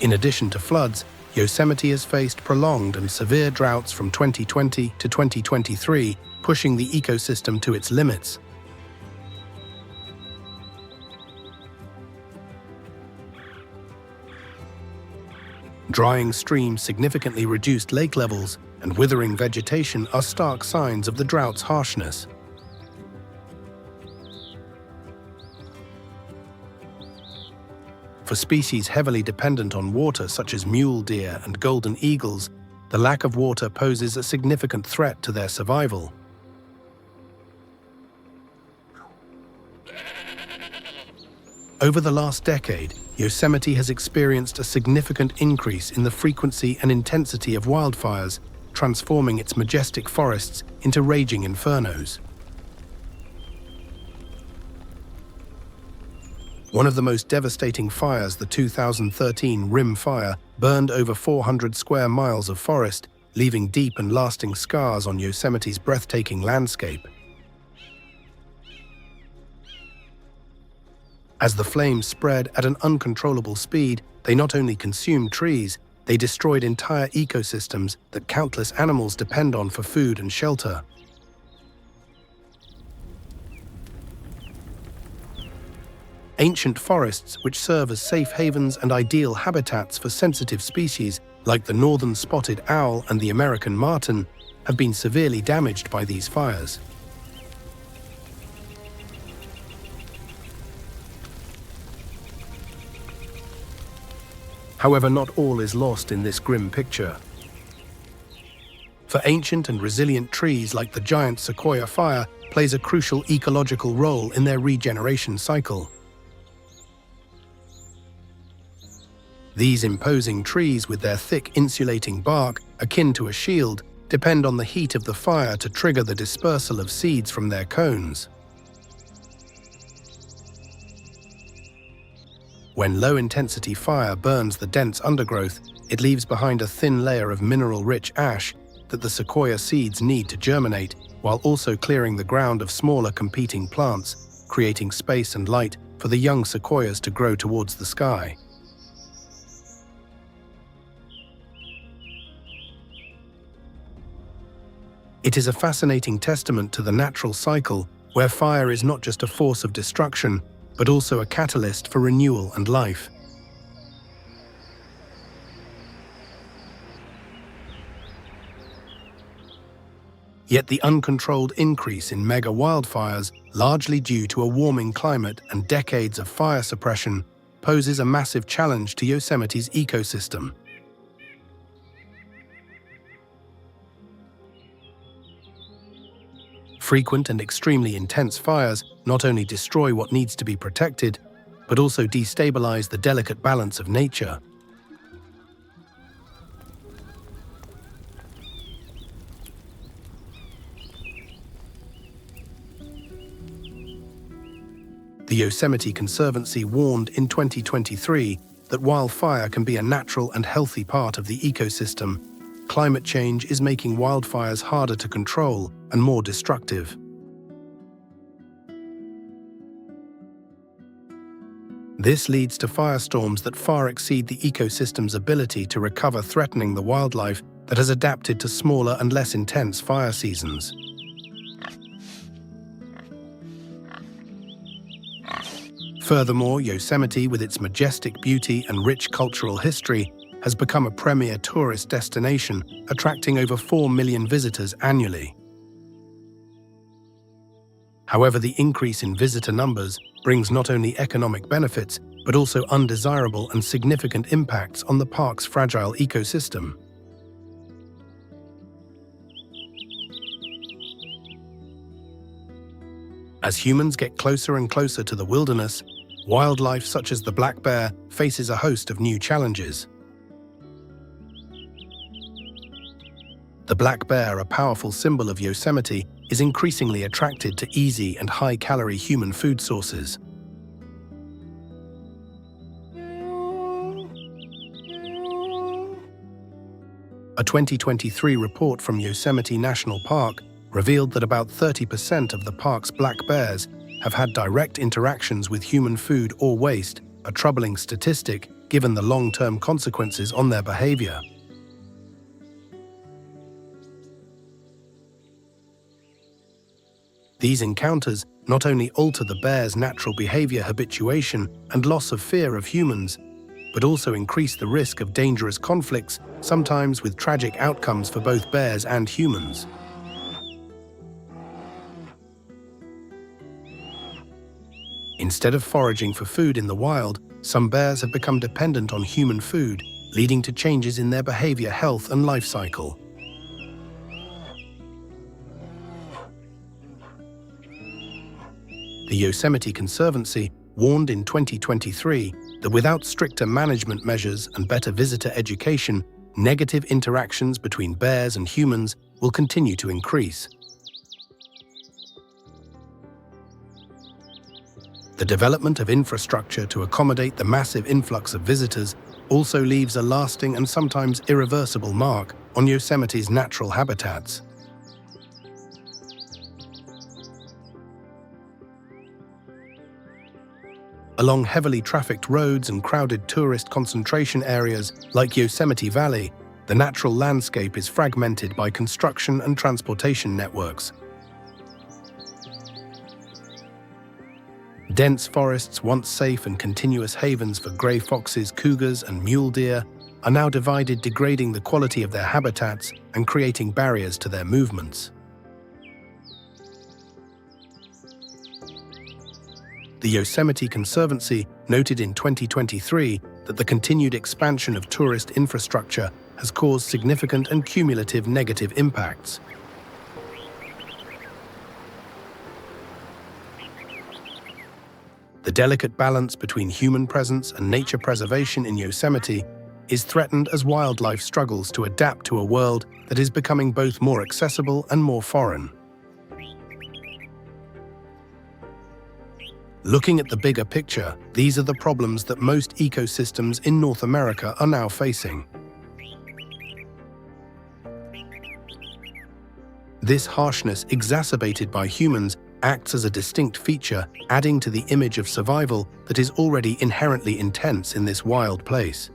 In addition to floods, Yosemite has faced prolonged and severe droughts from 2020 to 2023, pushing the ecosystem to its limits. Drying streams, significantly reduced lake levels, and withering vegetation are stark signs of the drought's harshness. For species heavily dependent on water, such as mule deer and golden eagles, the lack of water poses a significant threat to their survival. Over the last decade, Yosemite has experienced a significant increase in the frequency and intensity of wildfires, transforming its majestic forests into raging infernos. One of the most devastating fires, the 2013 Rim Fire, burned over 400 square miles of forest, leaving deep and lasting scars on Yosemite's breathtaking landscape. As the flames spread at an uncontrollable speed, they not only consumed trees, they destroyed entire ecosystems that countless animals depend on for food and shelter. Ancient forests, which serve as safe havens and ideal habitats for sensitive species like the northern spotted owl and the American marten, have been severely damaged by these fires. However, not all is lost in this grim picture. For ancient and resilient trees like the giant sequoia fire plays a crucial ecological role in their regeneration cycle. These imposing trees, with their thick insulating bark, akin to a shield, depend on the heat of the fire to trigger the dispersal of seeds from their cones. When low-intensity fire burns the dense undergrowth, it leaves behind a thin layer of mineral-rich ash that the sequoia seeds need to germinate, while also clearing the ground of smaller competing plants, creating space and light for the young sequoias to grow towards the sky. It is a fascinating testament to the natural cycle, where fire is not just a force of destruction, but also a catalyst for renewal and life. Yet the uncontrolled increase in mega wildfires, largely due to a warming climate and decades of fire suppression, poses a massive challenge to Yosemite's ecosystem. Frequent and extremely intense fires not only destroy what needs to be protected, but also destabilize the delicate balance of nature. The Yosemite Conservancy warned in 2023 that while fire can be a natural and healthy part of the ecosystem, climate change is making wildfires harder to control and more destructive. This leads to firestorms that far exceed the ecosystem's ability to recover, threatening the wildlife that has adapted to smaller and less intense fire seasons. Furthermore, Yosemite, with its majestic beauty and rich cultural history, has become a premier tourist destination, attracting over 4 million visitors annually. However, the increase in visitor numbers brings not only economic benefits, but also undesirable and significant impacts on the park's fragile ecosystem. As humans get closer and closer to the wilderness, wildlife such as the black bear faces a host of new challenges. The black bear, a powerful symbol of Yosemite, is increasingly attracted to easy and high-calorie human food sources. A 2023 report from Yosemite National Park revealed that about 30% of the park's black bears have had direct interactions with human food or waste, a troubling statistic given the long-term consequences on their behavior. These encounters not only alter the bear's natural behavior, habituation, and loss of fear of humans, but also increase the risk of dangerous conflicts, sometimes with tragic outcomes for both bears and humans. Instead of foraging for food in the wild, some bears have become dependent on human food, leading to changes in their behavior, health, and life cycle. The Yosemite Conservancy warned in 2023 that without stricter management measures and better visitor education, negative interactions between bears and humans will continue to increase. The development of infrastructure to accommodate the massive influx of visitors also leaves a lasting and sometimes irreversible mark on Yosemite's natural habitats. Along heavily trafficked roads and crowded tourist concentration areas like Yosemite Valley, the natural landscape is fragmented by construction and transportation networks. Dense forests, once safe and continuous havens for gray foxes, cougars, and mule deer, are now divided, degrading the quality of their habitats and creating barriers to their movements. The Yosemite Conservancy noted in 2023 that the continued expansion of tourist infrastructure has caused significant and cumulative negative impacts. The delicate balance between human presence and nature preservation in Yosemite is threatened as wildlife struggles to adapt to a world that is becoming both more accessible and more foreign. Looking at the bigger picture, these are the problems that most ecosystems in North America are now facing. This harshness, exacerbated by humans, acts as a distinct feature, adding to the image of survival that is already inherently intense in this wild place.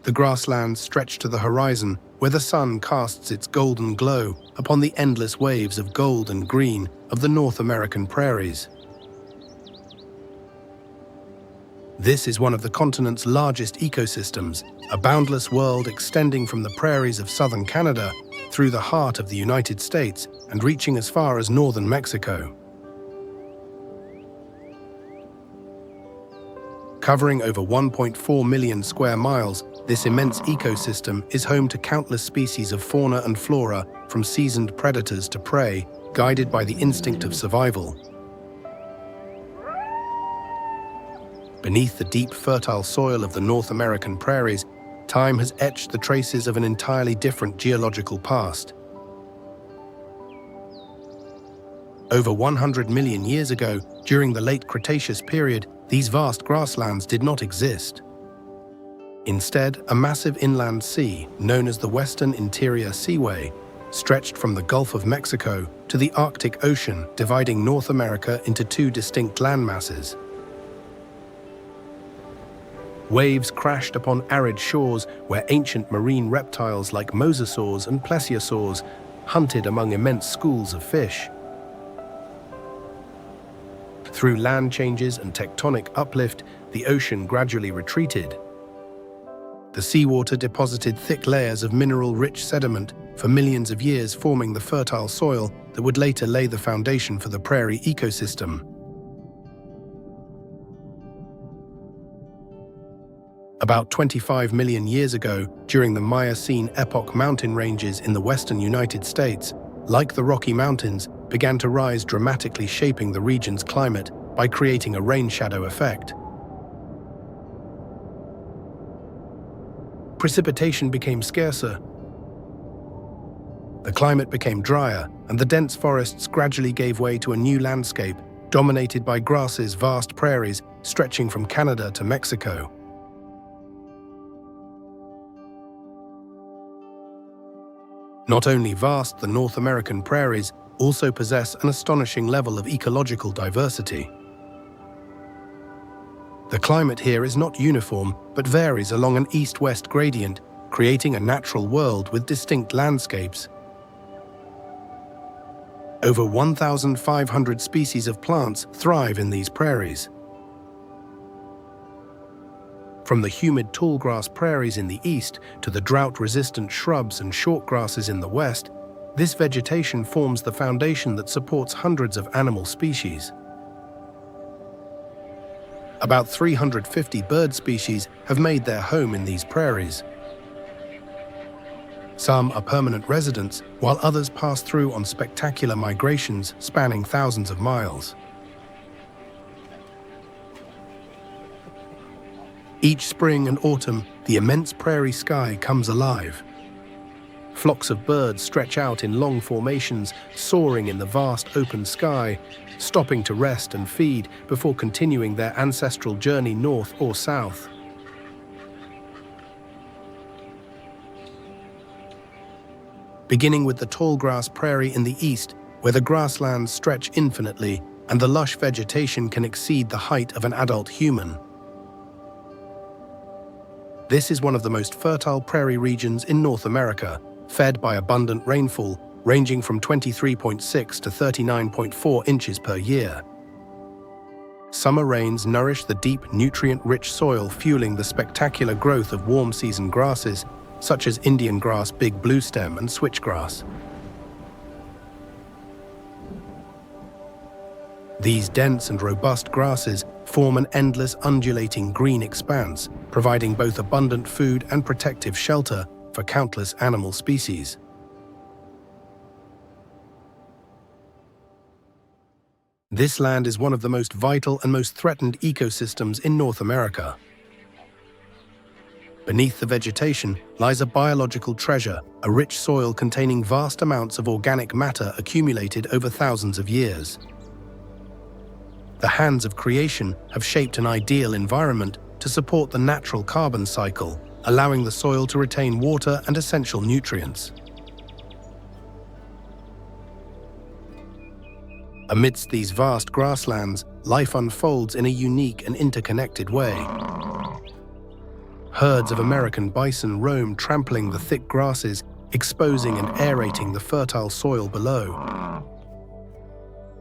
The grasslands stretch to the horizon, where the sun casts its golden glow upon the endless waves of gold and green of the North American prairies. This is one of the continent's largest ecosystems, a boundless world extending from the prairies of southern Canada through the heart of the United States and reaching as far as northern Mexico. Covering over 1.4 million square miles, this immense ecosystem is home to countless species of fauna and flora, from seasoned predators to prey, guided by the instinct of survival. Beneath the deep, fertile soil of the North American prairies, time has etched the traces of an entirely different geological past. Over 100 million years ago, during the late Cretaceous period, these vast grasslands did not exist. Instead, a massive inland sea, known as the Western Interior Seaway, stretched from the Gulf of Mexico to the Arctic Ocean, dividing North America into two distinct landmasses. Waves crashed upon arid shores where ancient marine reptiles like mosasaurs and plesiosaurs hunted among immense schools of fish. Through land changes and tectonic uplift, the ocean gradually retreated. The seawater deposited thick layers of mineral-rich sediment for millions of years, forming the fertile soil that would later lay the foundation for the prairie ecosystem. About 25 million years ago, during the Miocene epoch, mountain ranges in the western United States, like the Rocky Mountains, began to rise, dramatically shaping the region's climate by creating a rain shadow effect. Precipitation became scarcer. The climate became drier, and the dense forests gradually gave way to a new landscape, dominated by grasses, vast prairies stretching from Canada to Mexico. Not only vast, the North American prairies also possess an astonishing level of ecological diversity. The climate here is not uniform, but varies along an east-west gradient, creating a natural world with distinct landscapes. Over 1,500 species of plants thrive in these prairies. From the humid tallgrass prairies in the east to the drought-resistant shrubs and shortgrasses in the west, this vegetation forms the foundation that supports hundreds of animal species. About 350 bird species have made their home in these prairies. Some are permanent residents, while others pass through on spectacular migrations spanning thousands of miles. Each spring and autumn, the immense prairie sky comes alive. Flocks of birds stretch out in long formations, soaring in the vast open sky, stopping to rest and feed before continuing their ancestral journey north or south. Beginning with the tallgrass prairie in the east, where the grasslands stretch infinitely and the lush vegetation can exceed the height of an adult human. This is one of the most fertile prairie regions in North America, fed by abundant rainfall ranging from 23.6 to 39.4 inches per year. Summer rains nourish the deep, nutrient-rich soil, fueling the spectacular growth of warm-season grasses such as Indian grass, big bluestem, and switchgrass. These dense and robust grasses form an endless undulating green expanse, providing both abundant food and protective shelter for countless animal species. This land is one of the most vital and most threatened ecosystems in North America. Beneath the vegetation lies a biological treasure, a rich soil containing vast amounts of organic matter accumulated over thousands of years. The hands of creation have shaped an ideal environment to support the natural carbon cycle, allowing the soil to retain water and essential nutrients. Amidst these vast grasslands, life unfolds in a unique and interconnected way. Herds of American bison roam, trampling the thick grasses, exposing and aerating the fertile soil below.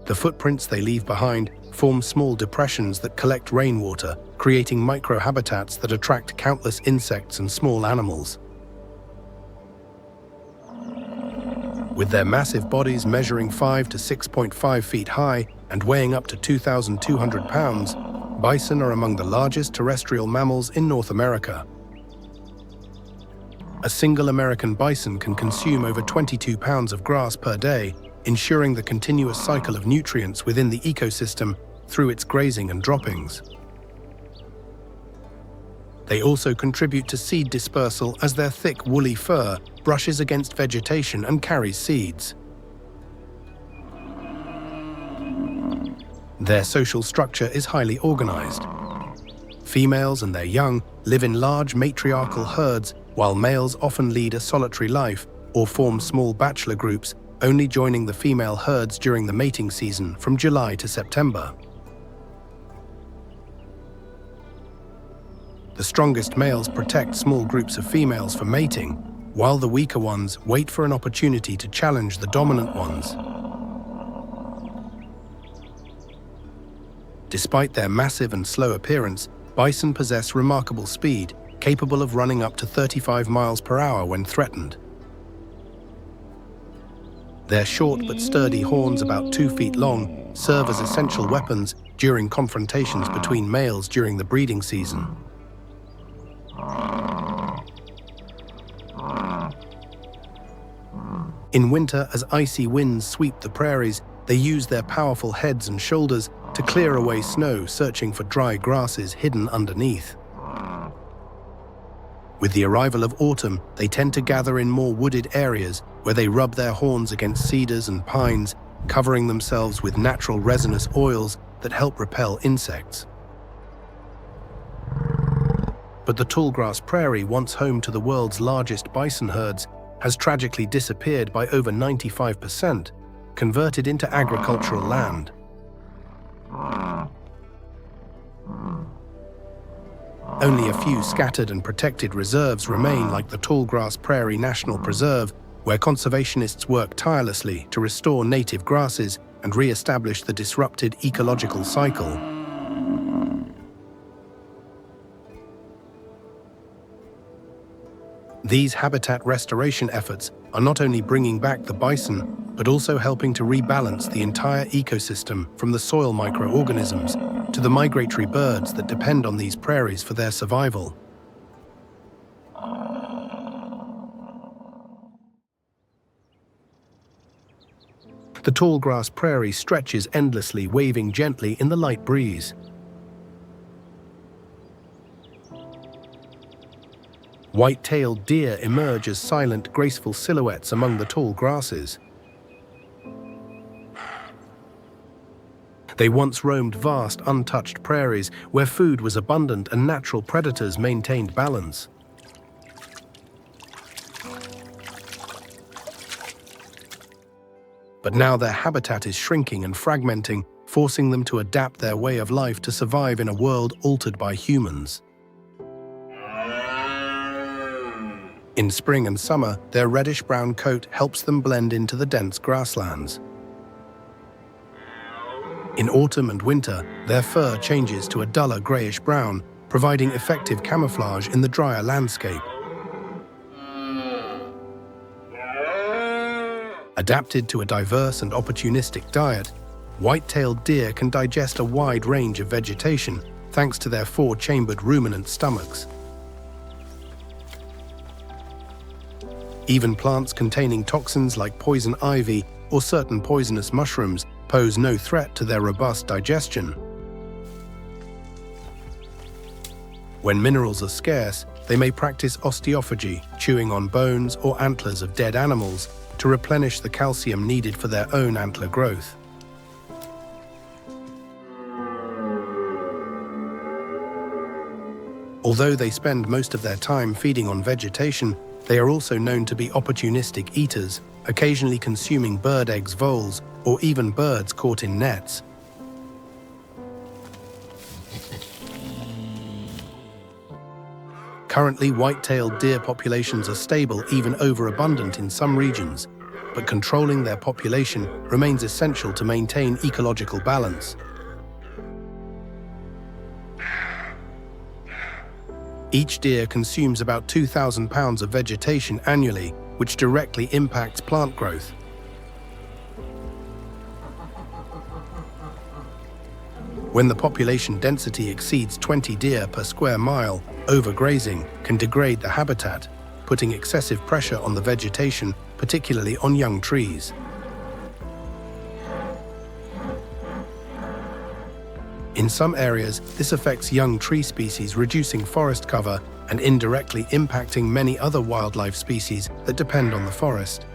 The footprints they leave behind form small depressions that collect rainwater, creating microhabitats that attract countless insects and small animals. With their massive bodies measuring 5 to 6.5 feet high and weighing up to 2,200 pounds, bison are among the largest terrestrial mammals in North America. A single American bison can consume over 22 pounds of grass per day, ensuring the continuous cycle of nutrients within the ecosystem through its grazing and droppings. They also contribute to seed dispersal as their thick, woolly fur brushes against vegetation and carries seeds. Their social structure is highly organized. Females and their young live in large matriarchal herds, while males often lead a solitary life or form small bachelor groups, only joining the female herds during the mating season from July to September. The strongest males protect small groups of females for mating, while the weaker ones wait for an opportunity to challenge the dominant ones. Despite their massive and slow appearance, bison possess remarkable speed, capable of running up to 35 miles per hour when threatened. Their short but sturdy horns, about 2 feet long, serve as essential weapons during confrontations between males during the breeding season. In winter, as icy winds sweep the prairies, they use their powerful heads and shoulders to clear away snow, searching for dry grasses hidden underneath. With the arrival of autumn, they tend to gather in more wooded areas where they rub their horns against cedars and pines, covering themselves with natural resinous oils that help repel insects. But the tallgrass prairie, once home to the world's largest bison herds, has tragically disappeared by over 95%, converted into agricultural land. Only a few scattered and protected reserves remain, like the Tallgrass Prairie National Preserve, where conservationists work tirelessly to restore native grasses and re-establish the disrupted ecological cycle. These habitat restoration efforts are not only bringing back the bison, but also helping to rebalance the entire ecosystem, from the soil microorganisms to the migratory birds that depend on these prairies for their survival. The tallgrass prairie stretches endlessly, waving gently in the light breeze. White-tailed deer emerge as silent, graceful silhouettes among the tall grasses. They once roamed vast, untouched prairies where food was abundant and natural predators maintained balance. But now their habitat is shrinking and fragmenting, forcing them to adapt their way of life to survive in a world altered by humans. In spring and summer, their reddish-brown coat helps them blend into the dense grasslands. In autumn and winter, their fur changes to a duller grayish-brown, providing effective camouflage in the drier landscape. Adapted to a diverse and opportunistic diet, white-tailed deer can digest a wide range of vegetation thanks to their four-chambered ruminant stomachs. Even plants containing toxins like poison ivy or certain poisonous mushrooms pose no threat to their robust digestion. When minerals are scarce, they may practice osteophagy, chewing on bones or antlers of dead animals to replenish the calcium needed for their own antler growth. Although they spend most of their time feeding on vegetation, they are also known to be opportunistic eaters, occasionally consuming bird eggs, voles, or even birds caught in nets. Currently, white-tailed deer populations are stable, even overabundant in some regions, but controlling their population remains essential to maintain ecological balance. Each deer consumes about 2,000 pounds of vegetation annually, which directly impacts plant growth. When the population density exceeds 20 deer per square mile, overgrazing can degrade the habitat, putting excessive pressure on the vegetation, particularly on young trees. In some areas, this affects young tree species, reducing forest cover and indirectly impacting many other wildlife species that depend on the forest.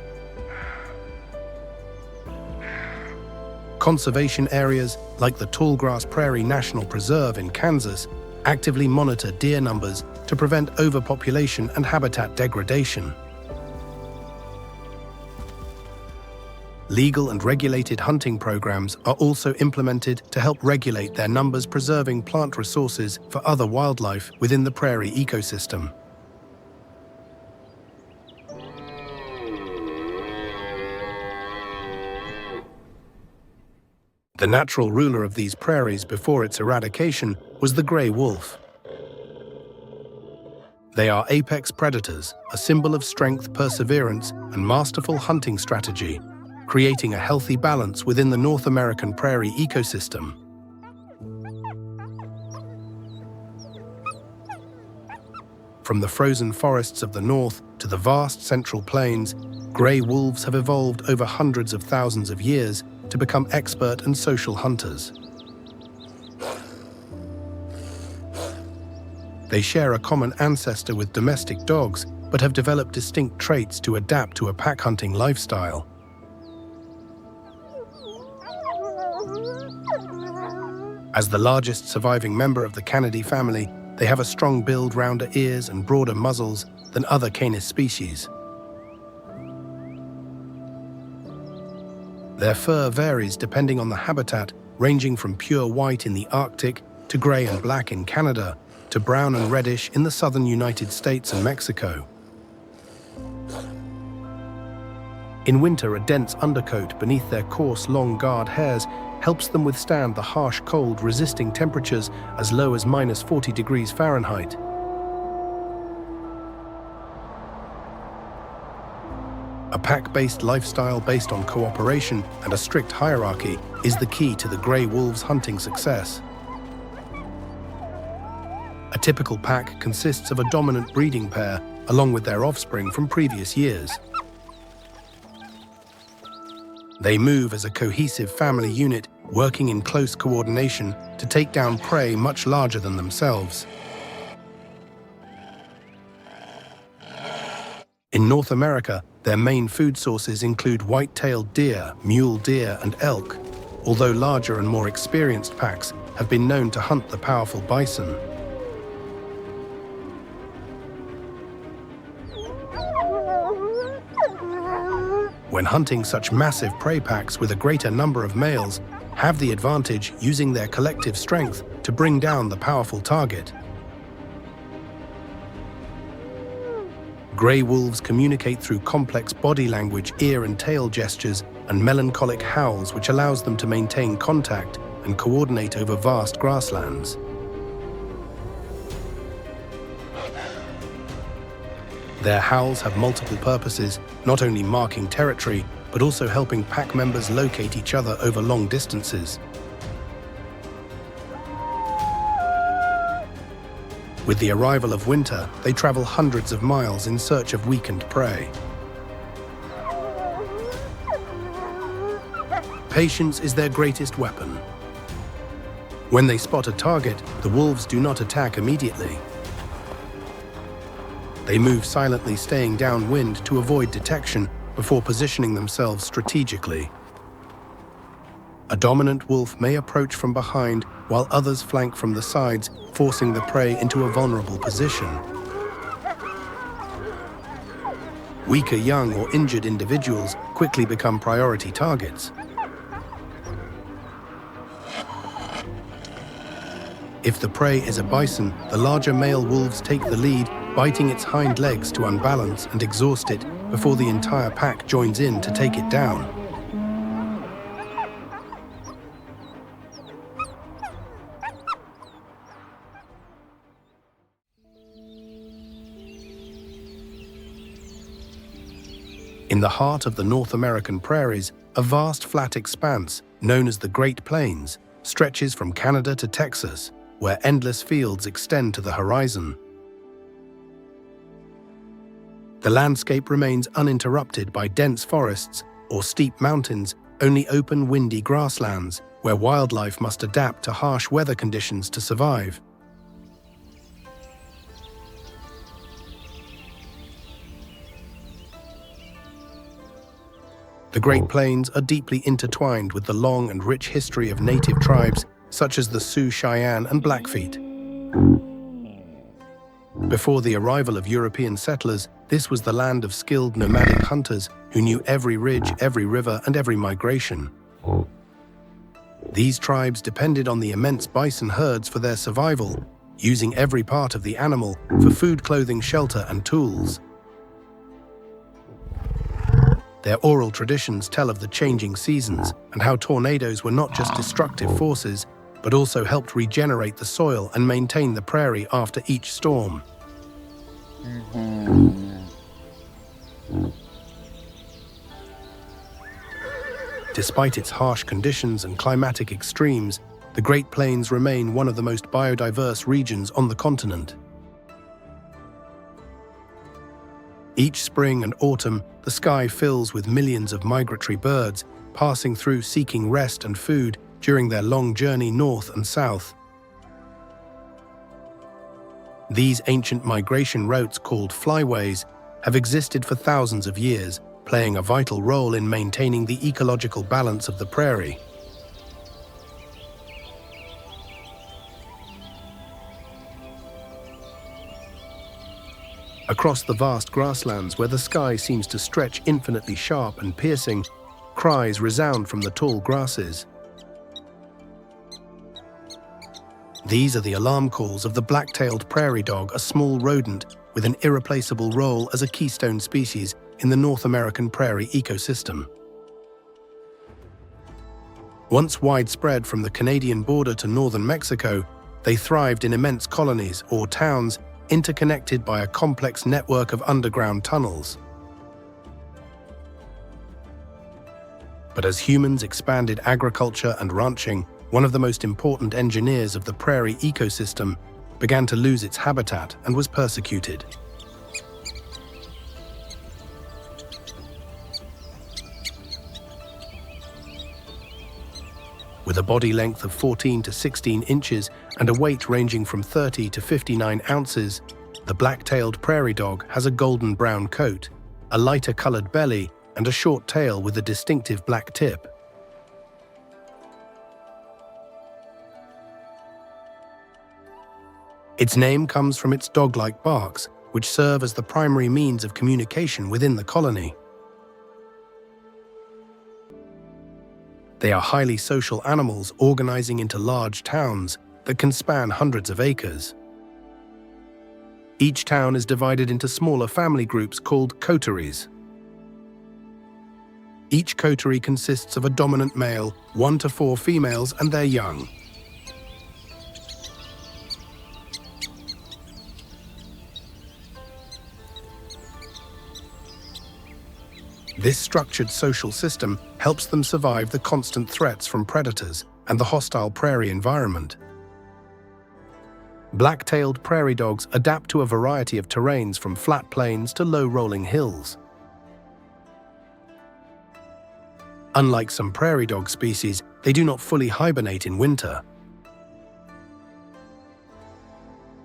Conservation areas, like the Tallgrass Prairie National Preserve in Kansas, actively monitor deer numbers to prevent overpopulation and habitat degradation. Legal and regulated hunting programs are also implemented to help regulate their numbers, preserving plant resources for other wildlife within the prairie ecosystem. The natural ruler of these prairies before its eradication was the gray wolf. They are apex predators, a symbol of strength, perseverance, and masterful hunting strategy, creating a healthy balance within the North American prairie ecosystem. From the frozen forests of the north to the vast central plains, gray wolves have evolved over hundreds of thousands of years to become expert and social hunters. They share a common ancestor with domestic dogs, but have developed distinct traits to adapt to a pack hunting lifestyle. As the largest surviving member of the Canidae family, they have a strong build, rounder ears and broader muzzles than other Canis species. Their fur varies depending on the habitat, ranging from pure white in the Arctic to gray and black in Canada, to brown and reddish in the southern United States and Mexico. In winter, a dense undercoat beneath their coarse, long guard hairs helps them withstand the harsh cold, resisting temperatures as low as -40 degrees Fahrenheit. A pack-based lifestyle based on cooperation and a strict hierarchy is the key to the gray wolves' hunting success. A typical pack consists of a dominant breeding pair, along with their offspring from previous years. They move as a cohesive family unit, working in close coordination to take down prey much larger than themselves. In North America, their main food sources include white-tailed deer, mule deer, and elk, although larger and more experienced packs have been known to hunt the powerful bison. When hunting, such massive prey packs with a greater number of males have the advantage, using their collective strength to bring down the powerful target. Grey wolves communicate through complex body language, ear and tail gestures, and melancholic howls, which allows them to maintain contact and coordinate over vast grasslands. Their howls have multiple purposes, not only marking territory, but also helping pack members locate each other over long distances. With the arrival of winter, they travel hundreds of miles in search of weakened prey. Patience is their greatest weapon. When they spot a target, the wolves do not attack immediately. They move silently, staying downwind to avoid detection before positioning themselves strategically. A dominant wolf may approach from behind, while others flank from the sides, forcing the prey into a vulnerable position. Weaker young or injured individuals quickly become priority targets. If the prey is a bison, the larger male wolves take the lead, biting its hind legs to unbalance and exhaust it before the entire pack joins in to take it down. In the heart of the North American prairies, a vast flat expanse, known as the Great Plains, stretches from Canada to Texas, where endless fields extend to the horizon. The landscape remains uninterrupted by dense forests or steep mountains, only open, windy grasslands, where wildlife must adapt to harsh weather conditions to survive. The Great Plains are deeply intertwined with the long and rich history of native tribes such as the Sioux, Cheyenne, and Blackfeet. Before the arrival of European settlers, this was the land of skilled nomadic hunters who knew every ridge, every river, and every migration. These tribes depended on the immense bison herds for their survival, using every part of the animal for food, clothing, shelter, and tools. Their oral traditions tell of the changing seasons and how tornadoes were not just destructive forces, but also helped regenerate the soil and maintain the prairie after each storm. Despite its harsh conditions and climatic extremes, the Great Plains remain one of the most biodiverse regions on the continent. Each spring and autumn, the sky fills with millions of migratory birds, passing through seeking rest and food during their long journey north and south. These ancient migration routes, called flyways, have existed for thousands of years, playing a vital role in maintaining the ecological balance of the prairie. Across the vast grasslands where the sky seems to stretch infinitely sharp and piercing, cries resound from the tall grasses. These are the alarm calls of the black-tailed prairie dog, a small rodent with an irreplaceable role as a keystone species in the North American prairie ecosystem. Once widespread from the Canadian border to northern Mexico, they thrived in immense colonies or towns interconnected by a complex network of underground tunnels. But as humans expanded agriculture and ranching, one of the most important engineers of the prairie ecosystem began to lose its habitat and was persecuted. With a body length of 14 to 16 inches and a weight ranging from 30 to 59 ounces, the black-tailed prairie dog has a golden brown coat, a lighter colored belly, and a short tail with a distinctive black tip. Its name comes from its dog-like barks, which serve as the primary means of communication within the colony. They are highly social animals organizing into large towns that can span hundreds of acres. Each town is divided into smaller family groups called coteries. Each coterie consists of a dominant male, 1 to 4 females, and their young. This structured social system helps them survive the constant threats from predators and the hostile prairie environment. Black-tailed prairie dogs adapt to a variety of terrains from flat plains to low-rolling hills. Unlike some prairie dog species, they do not fully hibernate in winter.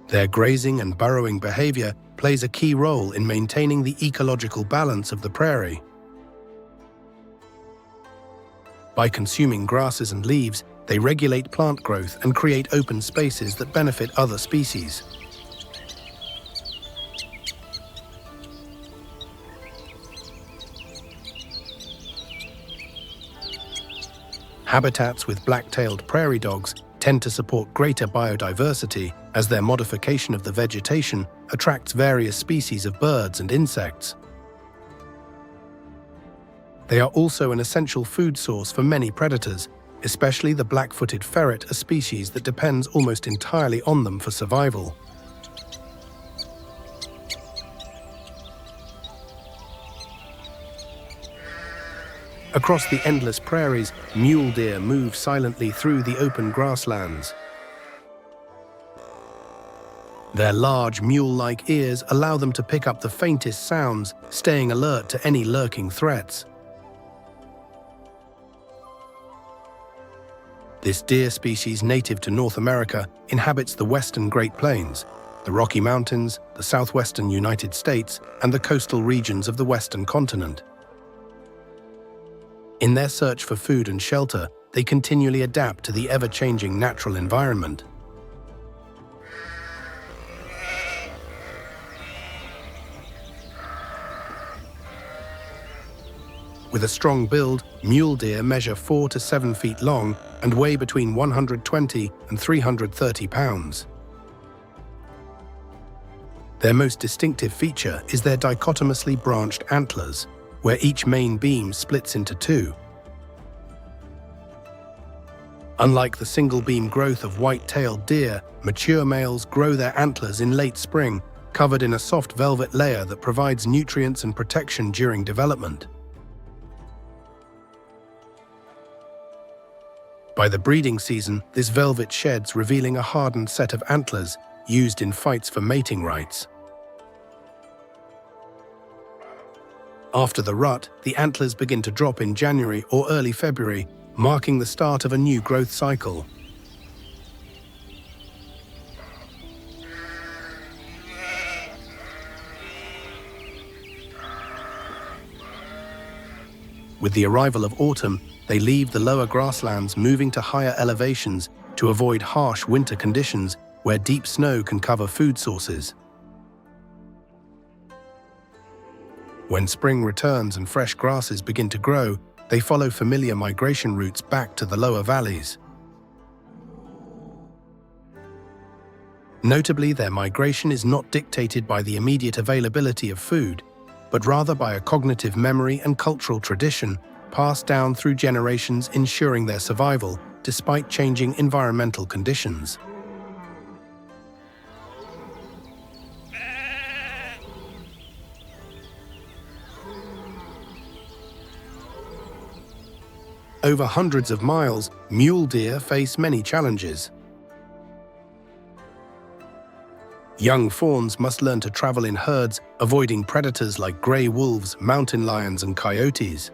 Their grazing and burrowing behavior plays a key role in maintaining the ecological balance of the prairie. By consuming grasses and leaves, they regulate plant growth and create open spaces that benefit other species. Habitats with black-tailed prairie dogs tend to support greater biodiversity as their modification of the vegetation attracts various species of birds and insects. They are also an essential food source for many predators, especially the black-footed ferret, a species that depends almost entirely on them for survival. Across the endless prairies, mule deer move silently through the open grasslands. Their large mule-like ears allow them to pick up the faintest sounds, staying alert to any lurking threats. This deer species, native to North America, inhabits the western Great Plains, the Rocky Mountains, the southwestern United States, and the coastal regions of the western continent. In their search for food and shelter, they continually adapt to the ever-changing natural environment. With a strong build, mule deer measure 4 to 7 feet long and weigh between 120 and 330 pounds. Their most distinctive feature is their dichotomously branched antlers, where each main beam splits into 2. Unlike the single-beam growth of white-tailed deer, mature males grow their antlers in late spring, covered in a soft velvet layer that provides nutrients and protection during development. By the breeding season, this velvet sheds, revealing a hardened set of antlers used in fights for mating rights. After the rut, the antlers begin to drop in January or early February, marking the start of a new growth cycle. With the arrival of autumn, they leave the lower grasslands, moving to higher elevations to avoid harsh winter conditions where deep snow can cover food sources. When spring returns and fresh grasses begin to grow, they follow familiar migration routes back to the lower valleys. Notably, their migration is not dictated by the immediate availability of food, but rather by a cognitive memory and cultural tradition passed down through generations, ensuring their survival despite changing environmental conditions. Over hundreds of miles, mule deer face many challenges. Young fawns must learn to travel in herds, avoiding predators like gray wolves, mountain lions, and coyotes.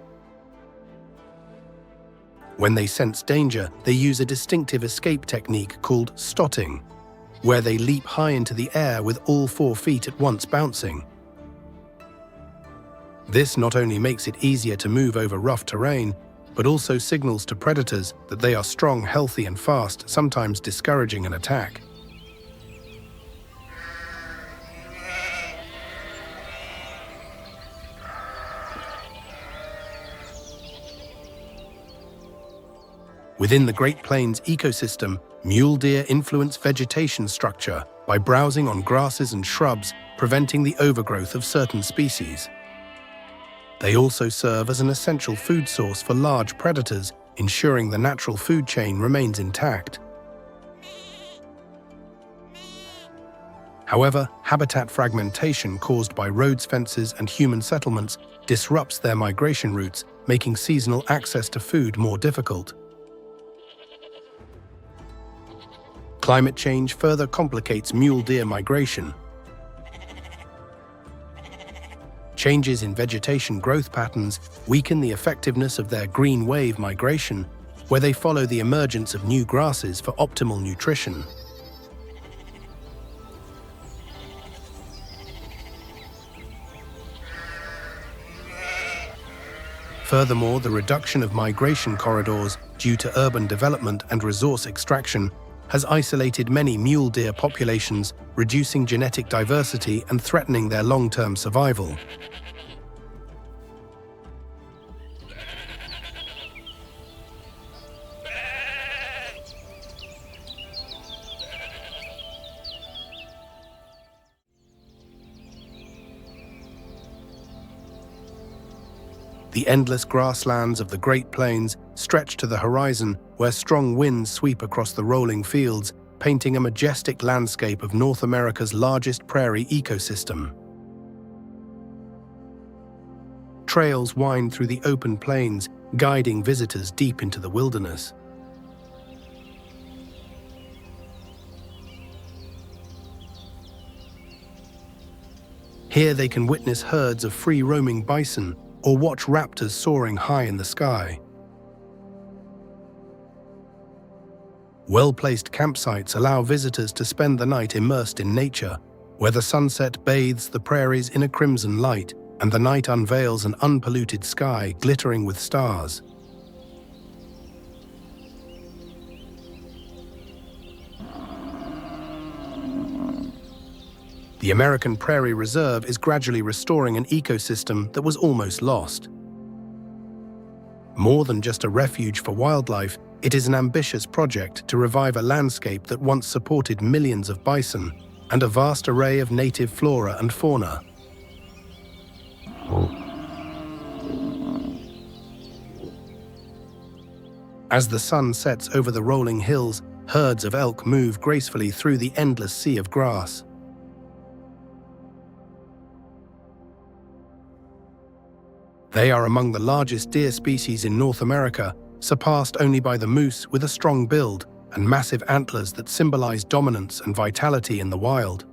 When they sense danger, they use a distinctive escape technique called stotting, where they leap high into the air with all 4 feet at once bouncing. This not only makes it easier to move over rough terrain, but also signals to predators that they are strong, healthy, and fast, sometimes discouraging an attack. Within the Great Plains ecosystem, mule deer influence vegetation structure by browsing on grasses and shrubs, preventing the overgrowth of certain species. They also serve as an essential food source for large predators, ensuring the natural food chain remains intact. However, habitat fragmentation caused by roads, fences, and human settlements disrupts their migration routes, making seasonal access to food more difficult. Climate change further complicates mule deer migration. Changes in vegetation growth patterns weaken the effectiveness of their green wave migration, where they follow the emergence of new grasses for optimal nutrition. Furthermore, the reduction of migration corridors due to urban development and resource extraction has isolated many mule deer populations, reducing genetic diversity and threatening their long-term survival. The endless grasslands of the Great Plains stretch to the horizon, where strong winds sweep across the rolling fields, painting a majestic landscape of North America's largest prairie ecosystem. Trails wind through the open plains, guiding visitors deep into the wilderness. Here they can witness herds of free-roaming bison, or watch raptors soaring high in the sky. Well-placed campsites allow visitors to spend the night immersed in nature, where the sunset bathes the prairies in a crimson light, and the night unveils an unpolluted sky glittering with stars. The American Prairie Reserve is gradually restoring an ecosystem that was almost lost. More than just a refuge for wildlife, it is an ambitious project to revive a landscape that once supported millions of bison and a vast array of native flora and fauna. As the sun sets over the rolling hills, herds of elk move gracefully through the endless sea of grass. They are among the largest deer species in North America, surpassed only by the moose, with a strong build and massive antlers that symbolize dominance and vitality in the wild.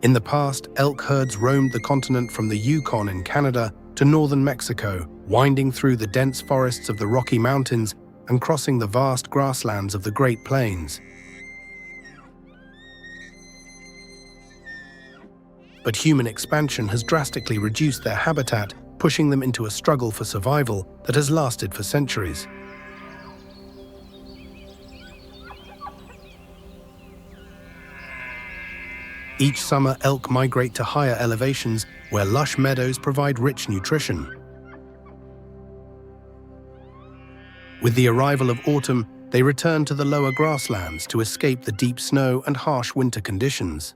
In the past, elk herds roamed the continent from the Yukon in Canada to northern Mexico, winding through the dense forests of the Rocky Mountains and crossing the vast grasslands of the Great Plains. But human expansion has drastically reduced their habitat, pushing them into a struggle for survival that has lasted for centuries. Each summer, elk migrate to higher elevations where lush meadows provide rich nutrition. With the arrival of autumn, they return to the lower grasslands to escape the deep snow and harsh winter conditions.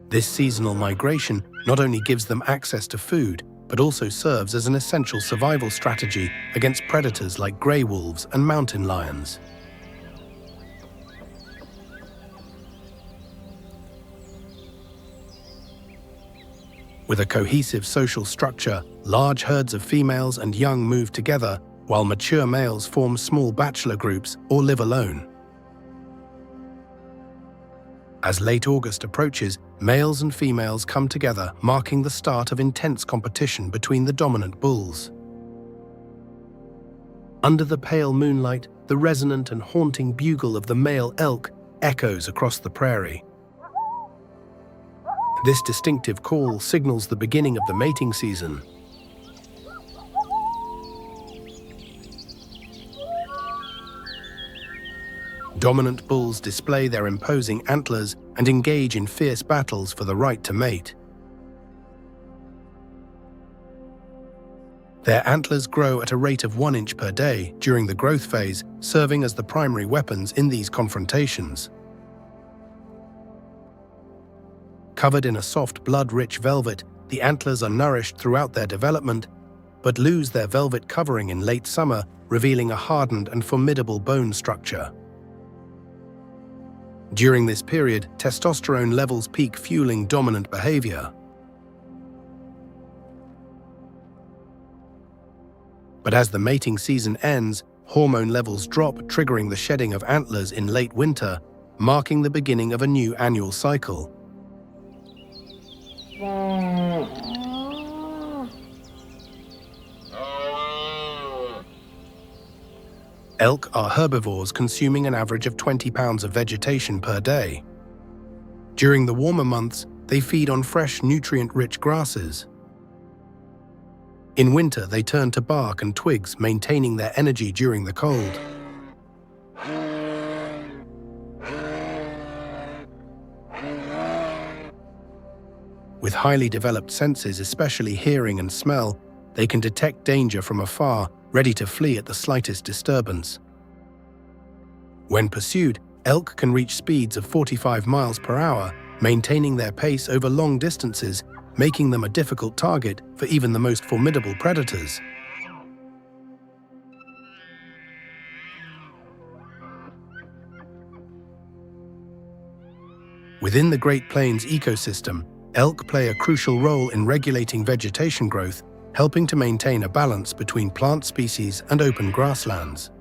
This seasonal migration not only gives them access to food, but also serves as an essential survival strategy against predators like gray wolves and mountain lions. With a cohesive social structure, large herds of females and young move together, while mature males form small bachelor groups or live alone. As late August approaches, males and females come together, marking the start of intense competition between the dominant bulls. Under the pale moonlight, the resonant and haunting bugle of the male elk echoes across the prairie. This distinctive call signals the beginning of the mating season. Dominant bulls display their imposing antlers, and engage in fierce battles for the right to mate. Their antlers grow at a rate of 1 inch per day during the growth phase, serving as the primary weapons in these confrontations. Covered in a soft blood-rich velvet, the antlers are nourished throughout their development, but lose their velvet covering in late summer, revealing a hardened and formidable bone structure. During this period, testosterone levels peak, fueling dominant behavior. But as the mating season ends, hormone levels drop, triggering the shedding of antlers in late winter, marking the beginning of a new annual cycle. Elk are herbivores, consuming an average of 20 pounds of vegetation per day. During the warmer months, they feed on fresh, nutrient-rich grasses. In winter, they turn to bark and twigs, maintaining their energy during the cold. With highly developed senses, especially hearing and smell, they can detect danger from afar, ready to flee at the slightest disturbance. When pursued, elk can reach speeds of 45 miles per hour, maintaining their pace over long distances, making them a difficult target for even the most formidable predators. Within the Great Plains ecosystem, elk play a crucial role in regulating vegetation growth, helping to maintain a balance between plant species and open grasslands.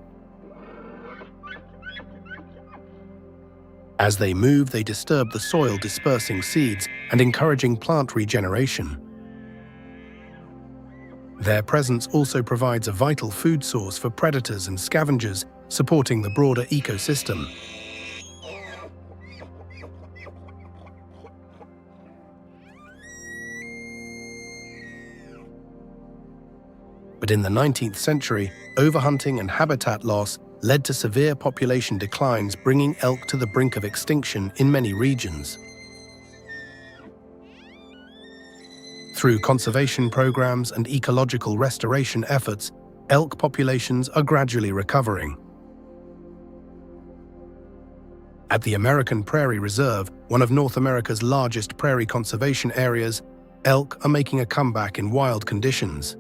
As they move, they disturb the soil, dispersing seeds and encouraging plant regeneration. Their presence also provides a vital food source for predators and scavengers, supporting the broader ecosystem. But in the 19th century, overhunting and habitat loss led to severe population declines, bringing elk to the brink of extinction in many regions. Through conservation programs and ecological restoration efforts, elk populations are gradually recovering. At the American Prairie Reserve, one of North America's largest prairie conservation areas, elk are making a comeback in wild conditions.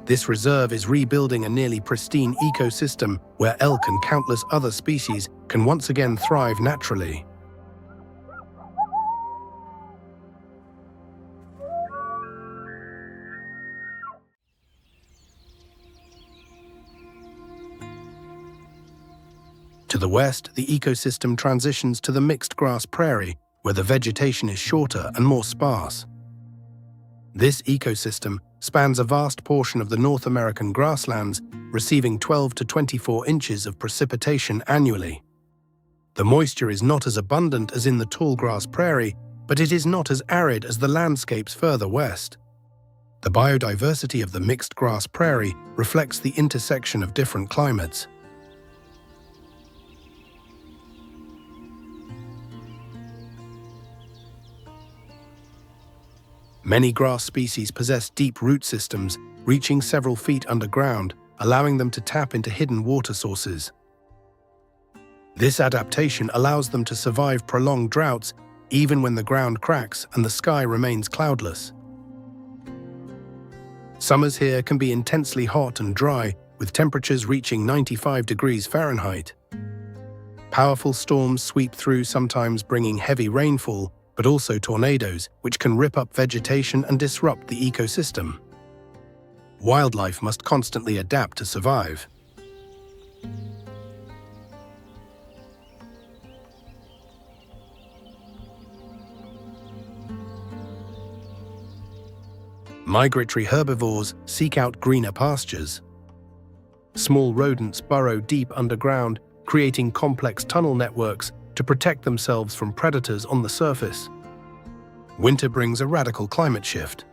This reserve is rebuilding a nearly pristine ecosystem where elk and countless other species can once again thrive naturally. To the west, the ecosystem transitions to the mixed grass prairie, where the vegetation is shorter and more sparse. This ecosystem spans a vast portion of the North American grasslands, receiving 12 to 24 inches of precipitation annually. The moisture is not as abundant as in the tall grass prairie, but it is not as arid as the landscapes further west. The biodiversity of the mixed grass prairie reflects the intersection of different climates. Many grass species possess deep root systems, reaching several feet underground, allowing them to tap into hidden water sources. This adaptation allows them to survive prolonged droughts, even when the ground cracks and the sky remains cloudless. Summers here can be intensely hot and dry, with temperatures reaching 95 degrees Fahrenheit. Powerful storms sweep through, sometimes bringing heavy rainfall, but also tornadoes, which can rip up vegetation and disrupt the ecosystem. Wildlife must constantly adapt to survive. Migratory herbivores seek out greener pastures. Small rodents burrow deep underground, creating complex tunnel networks to protect themselves from predators on the surface. Winter brings a radical climate shift.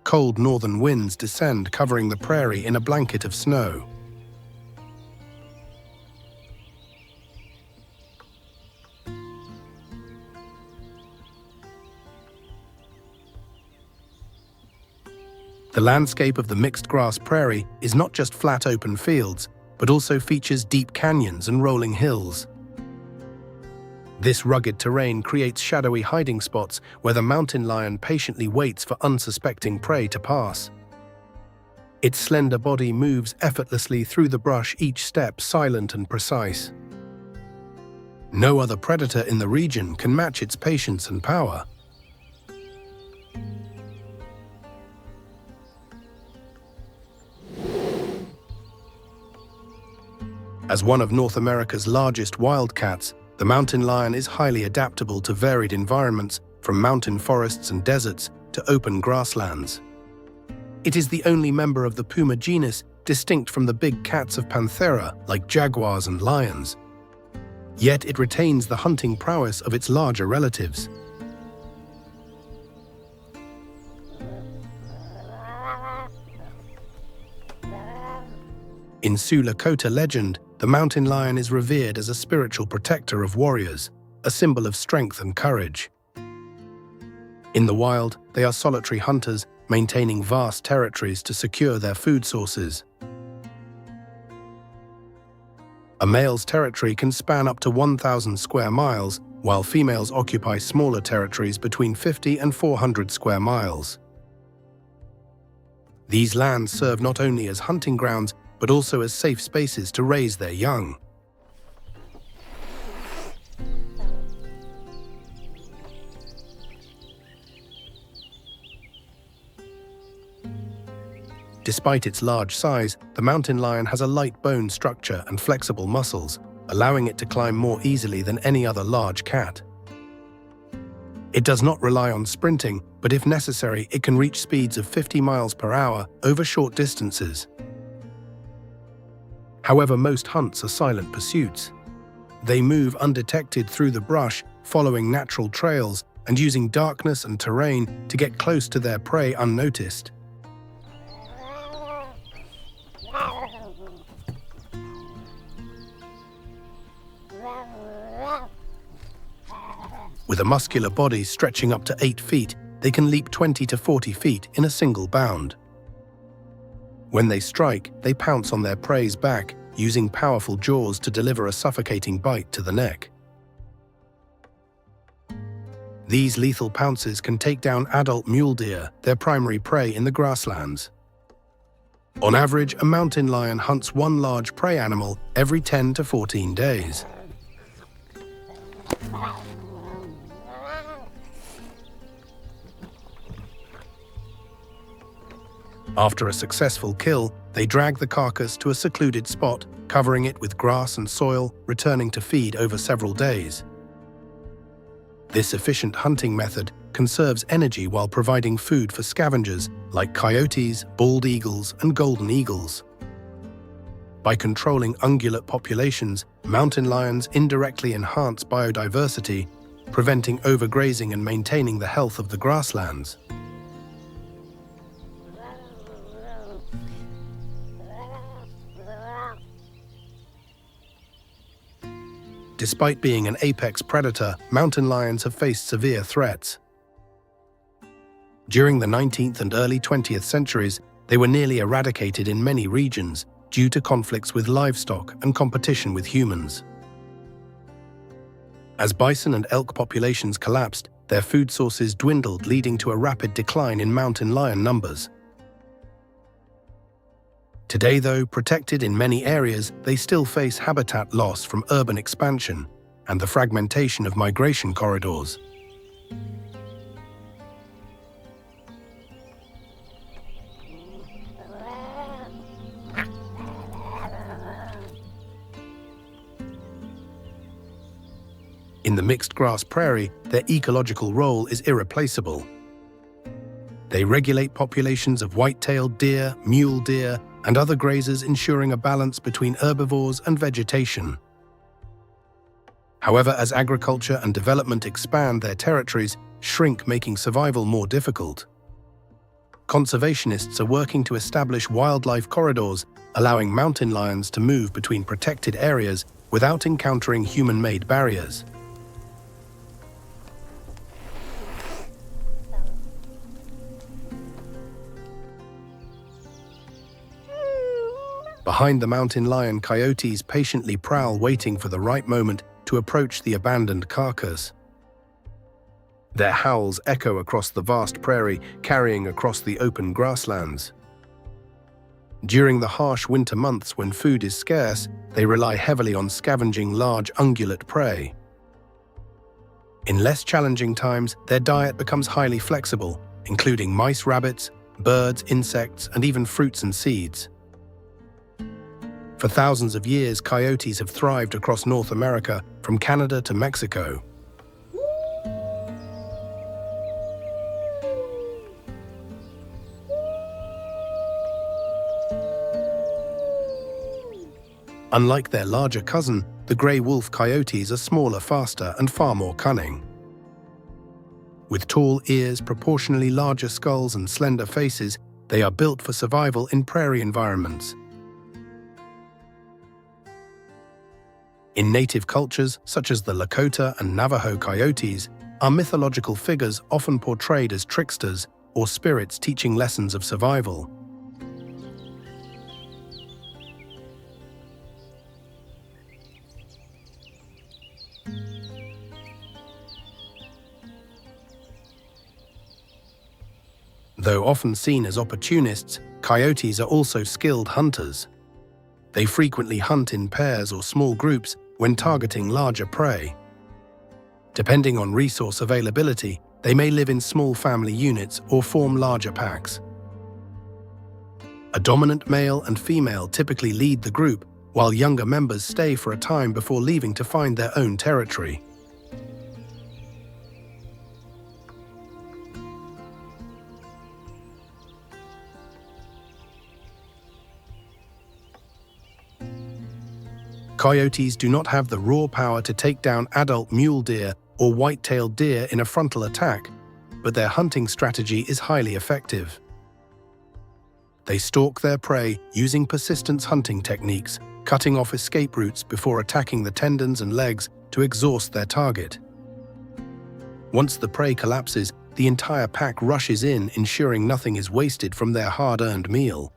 Cold northern winds descend, covering the prairie in a blanket of snow. The landscape of the mixed grass prairie is not just flat open fields, but also features deep canyons and rolling hills. This rugged terrain creates shadowy hiding spots where the mountain lion patiently waits for unsuspecting prey to pass. Its slender body moves effortlessly through the brush, each step silent and precise. No other predator in the region can match its patience and power. As one of North America's largest wildcats, the mountain lion is highly adaptable to varied environments, from mountain forests and deserts to open grasslands. It is the only member of the puma genus distinct from the big cats of Panthera like jaguars and lions. Yet it retains the hunting prowess of its larger relatives. In Sioux Lakota legend, the mountain lion is revered as a spiritual protector of warriors, a symbol of strength and courage. In the wild, they are solitary hunters, maintaining vast territories to secure their food sources. A male's territory can span up to 1,000 square miles, while females occupy smaller territories between 50 and 400 square miles. These lands serve not only as hunting grounds, but also as safe spaces to raise their young. Despite its large size, the mountain lion has a light bone structure and flexible muscles, allowing it to climb more easily than any other large cat. It does not rely on sprinting, but if necessary, it can reach speeds of 50 miles per hour over short distances. However, most hunts are silent pursuits. They move undetected through the brush, following natural trails and using darkness and terrain to get close to their prey unnoticed. With a muscular body stretching up to 8 feet, they can leap 20 to 40 feet in a single bound. When they strike, they pounce on their prey's back, using powerful jaws to deliver a suffocating bite to the neck. These lethal pounces can take down adult mule deer, their primary prey in the grasslands. On average, a mountain lion hunts one large prey animal every 10 to 14 days. After a successful kill, they drag the carcass to a secluded spot, covering it with grass and soil, returning to feed over several days. This efficient hunting method conserves energy while providing food for scavengers like coyotes, bald eagles, and golden eagles. By controlling ungulate populations, mountain lions indirectly enhance biodiversity, preventing overgrazing and maintaining the health of the grasslands. Despite being an apex predator, mountain lions have faced severe threats. During the 19th and early 20th centuries, they were nearly eradicated in many regions due to conflicts with livestock and competition with humans. As bison and elk populations collapsed, their food sources dwindled, leading to a rapid decline in mountain lion numbers. Today, though protected in many areas, they still face habitat loss from urban expansion and the fragmentation of migration corridors. In the mixed grass prairie, their ecological role is irreplaceable. They regulate populations of white-tailed deer, mule deer, and other grazers, ensuring a balance between herbivores and vegetation. However, as agriculture and development expand, their territories shrink, making survival more difficult. Conservationists are working to establish wildlife corridors, allowing mountain lions to move between protected areas without encountering human-made barriers. Behind the mountain lion, coyotes patiently prowl, waiting for the right moment to approach the abandoned carcass. Their howls echo across the vast prairie, carrying across the open grasslands. During the harsh winter months when food is scarce, they rely heavily on scavenging large ungulate prey. In less challenging times, their diet becomes highly flexible, including mice, rabbits, birds, insects, and even fruits and seeds. For thousands of years, coyotes have thrived across North America, from Canada to Mexico. Unlike their larger cousin, the gray wolf coyotes are smaller, faster, and far more cunning. With tall ears, proportionally larger skulls, and slender faces, they are built for survival in prairie environments. In native cultures, such as the Lakota and Navajo coyotes, are mythological figures often portrayed as tricksters or spirits teaching lessons of survival. Though often seen as opportunists, coyotes are also skilled hunters. They frequently hunt in pairs or small groups when targeting larger prey. Depending on resource availability, they may live in small family units or form larger packs. A dominant male and female typically lead the group, while younger members stay for a time before leaving to find their own territory. Coyotes do not have the raw power to take down adult mule deer or white-tailed deer in a frontal attack, but their hunting strategy is highly effective. They stalk their prey using persistence hunting techniques, cutting off escape routes before attacking the tendons and legs to exhaust their target. Once the prey collapses, the entire pack rushes in, ensuring nothing is wasted from their hard-earned meal.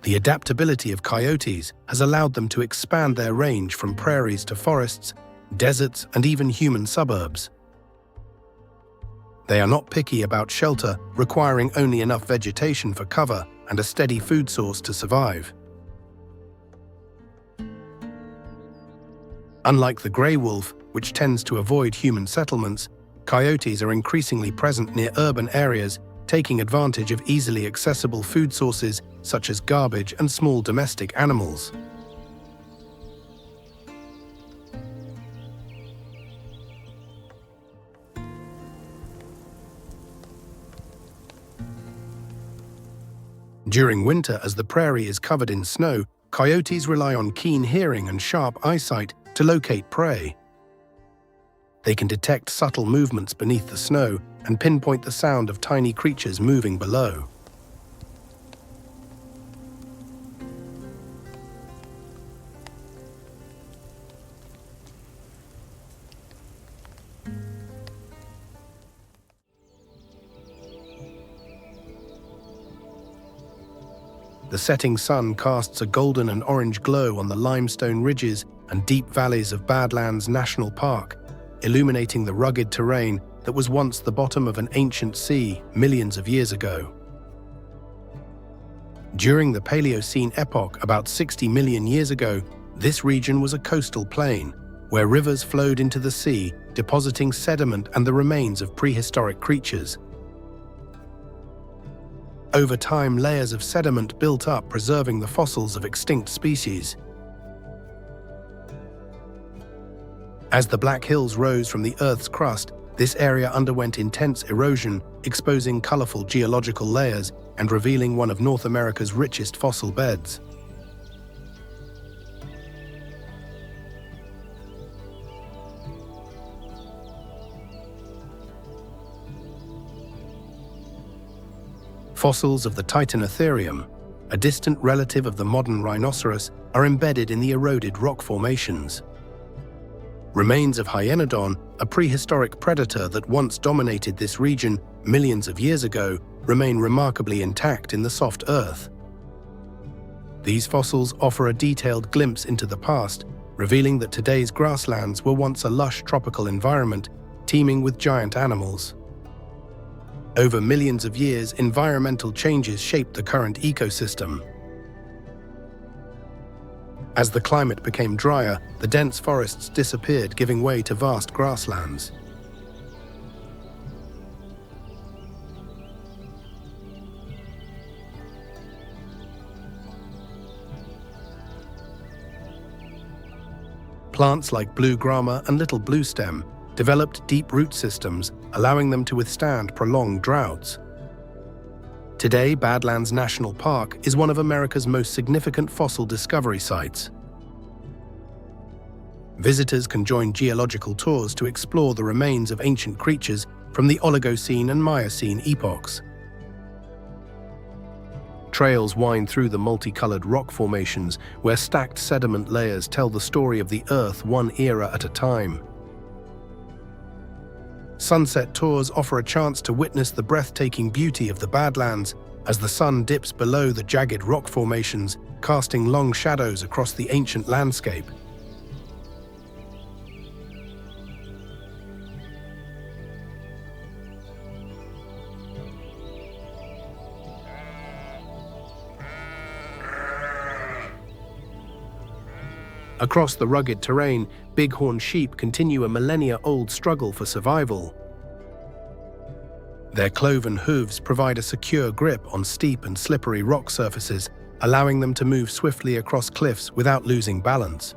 The adaptability of coyotes has allowed them to expand their range from prairies to forests, deserts, and even human suburbs. They are not picky about shelter, requiring only enough vegetation for cover and a steady food source to survive. Unlike the gray wolf, which tends to avoid human settlements, coyotes are increasingly present near urban areas, taking advantage of easily accessible food sources such as garbage and small domestic animals. During winter, as the prairie is covered in snow, coyotes rely on keen hearing and sharp eyesight to locate prey. They can detect subtle movements beneath the snow and pinpoint the sound of tiny creatures moving below. The setting sun casts a golden and orange glow on the limestone ridges and deep valleys of Badlands National Park, illuminating the rugged terrain that was once the bottom of an ancient sea millions of years ago. During the Paleocene epoch, about 60 million years ago, this region was a coastal plain, where rivers flowed into the sea, depositing sediment and the remains of prehistoric creatures. Over time, layers of sediment built up, preserving the fossils of extinct species. As the Black Hills rose from the Earth's crust, this area underwent intense erosion, exposing colorful geological layers and revealing one of North America's richest fossil beds. Fossils of the Titanotherium, a distant relative of the modern rhinoceros, are embedded in the eroded rock formations. Remains of Hyenodon, a prehistoric predator that once dominated this region millions of years ago, remain remarkably intact in the soft earth. These fossils offer a detailed glimpse into the past, revealing that today's grasslands were once a lush tropical environment, teeming with giant animals. Over millions of years, environmental changes shaped the current ecosystem. As the climate became drier, the dense forests disappeared, giving way to vast grasslands. Plants like blue grama and little bluestem developed deep root systems, allowing them to withstand prolonged droughts. Today, Badlands National Park is one of America's most significant fossil discovery sites. Visitors can join geological tours to explore the remains of ancient creatures from the Oligocene and Miocene epochs. Trails wind through the multicolored rock formations where stacked sediment layers tell the story of the Earth one era at a time. Sunset tours offer a chance to witness the breathtaking beauty of the Badlands as the sun dips below the jagged rock formations, casting long shadows across the ancient landscape. Across the rugged terrain, bighorn sheep continue a millennia-old struggle for survival. Their cloven hooves provide a secure grip on steep and slippery rock surfaces, allowing them to move swiftly across cliffs without losing balance.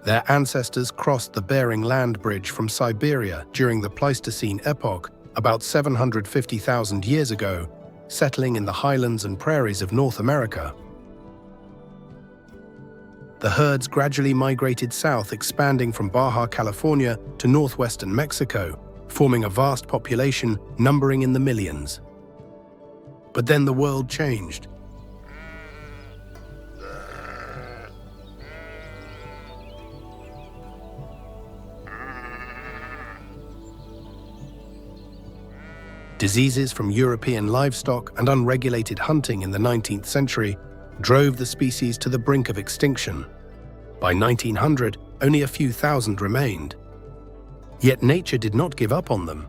Their ancestors crossed the Bering Land Bridge from Siberia during the Pleistocene epoch, about 750,000 years ago, settling in the highlands and prairies of North America. The herds gradually migrated south, expanding from Baja California to northwestern Mexico, forming a vast population numbering in the millions. But then the world changed. Diseases from European livestock and unregulated hunting in the 19th century drove the species to the brink of extinction. By 1900, only a few thousand remained. Yet nature did not give up on them.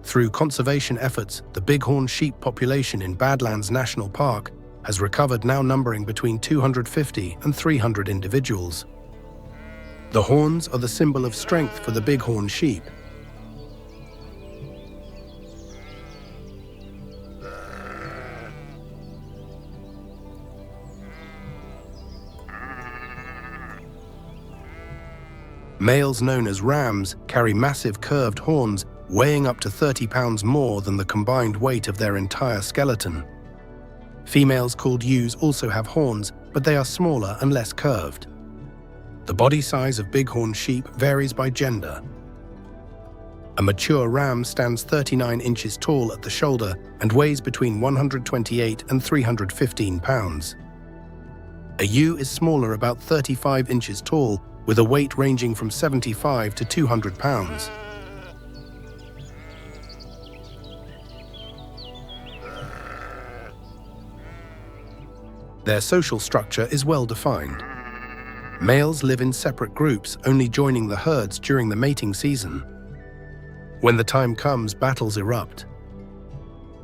Through conservation efforts, the bighorn sheep population in Badlands National Park has recovered, now numbering between 250 and 300 individuals. The horns are the symbol of strength for the bighorn sheep. Males known as rams carry massive curved horns weighing up to 30 pounds more than the combined weight of their entire skeleton. Females called ewes also have horns, but they are smaller and less curved. The body size of bighorn sheep varies by gender. A mature ram stands 39 inches tall at the shoulder and weighs between 128 and 315 pounds. A ewe is smaller, about 35 inches tall, with a weight ranging from 75 to 200 pounds. Their social structure is well defined. Males live in separate groups, only joining the herds during the mating season. When the time comes, battles erupt.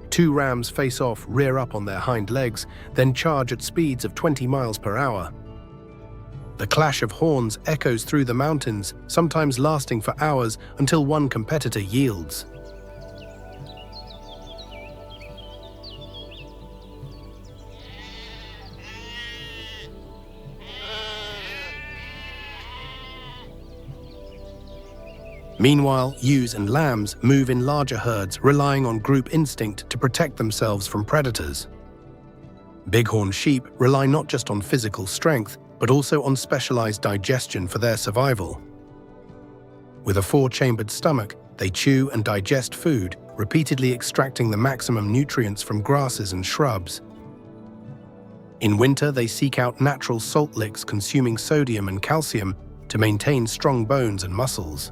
Two rams face off, rear up on their hind legs, then charge at speeds of 20 miles per hour. The clash of horns echoes through the mountains, sometimes lasting for hours until one competitor yields. Meanwhile, ewes and lambs move in larger herds, relying on group instinct to protect themselves from predators. Bighorn sheep rely not just on physical strength, but also on specialized digestion for their survival. With a four-chambered stomach, they chew and digest food, repeatedly extracting the maximum nutrients from grasses and shrubs. In winter, they seek out natural salt licks, consuming sodium and calcium, to maintain strong bones and muscles.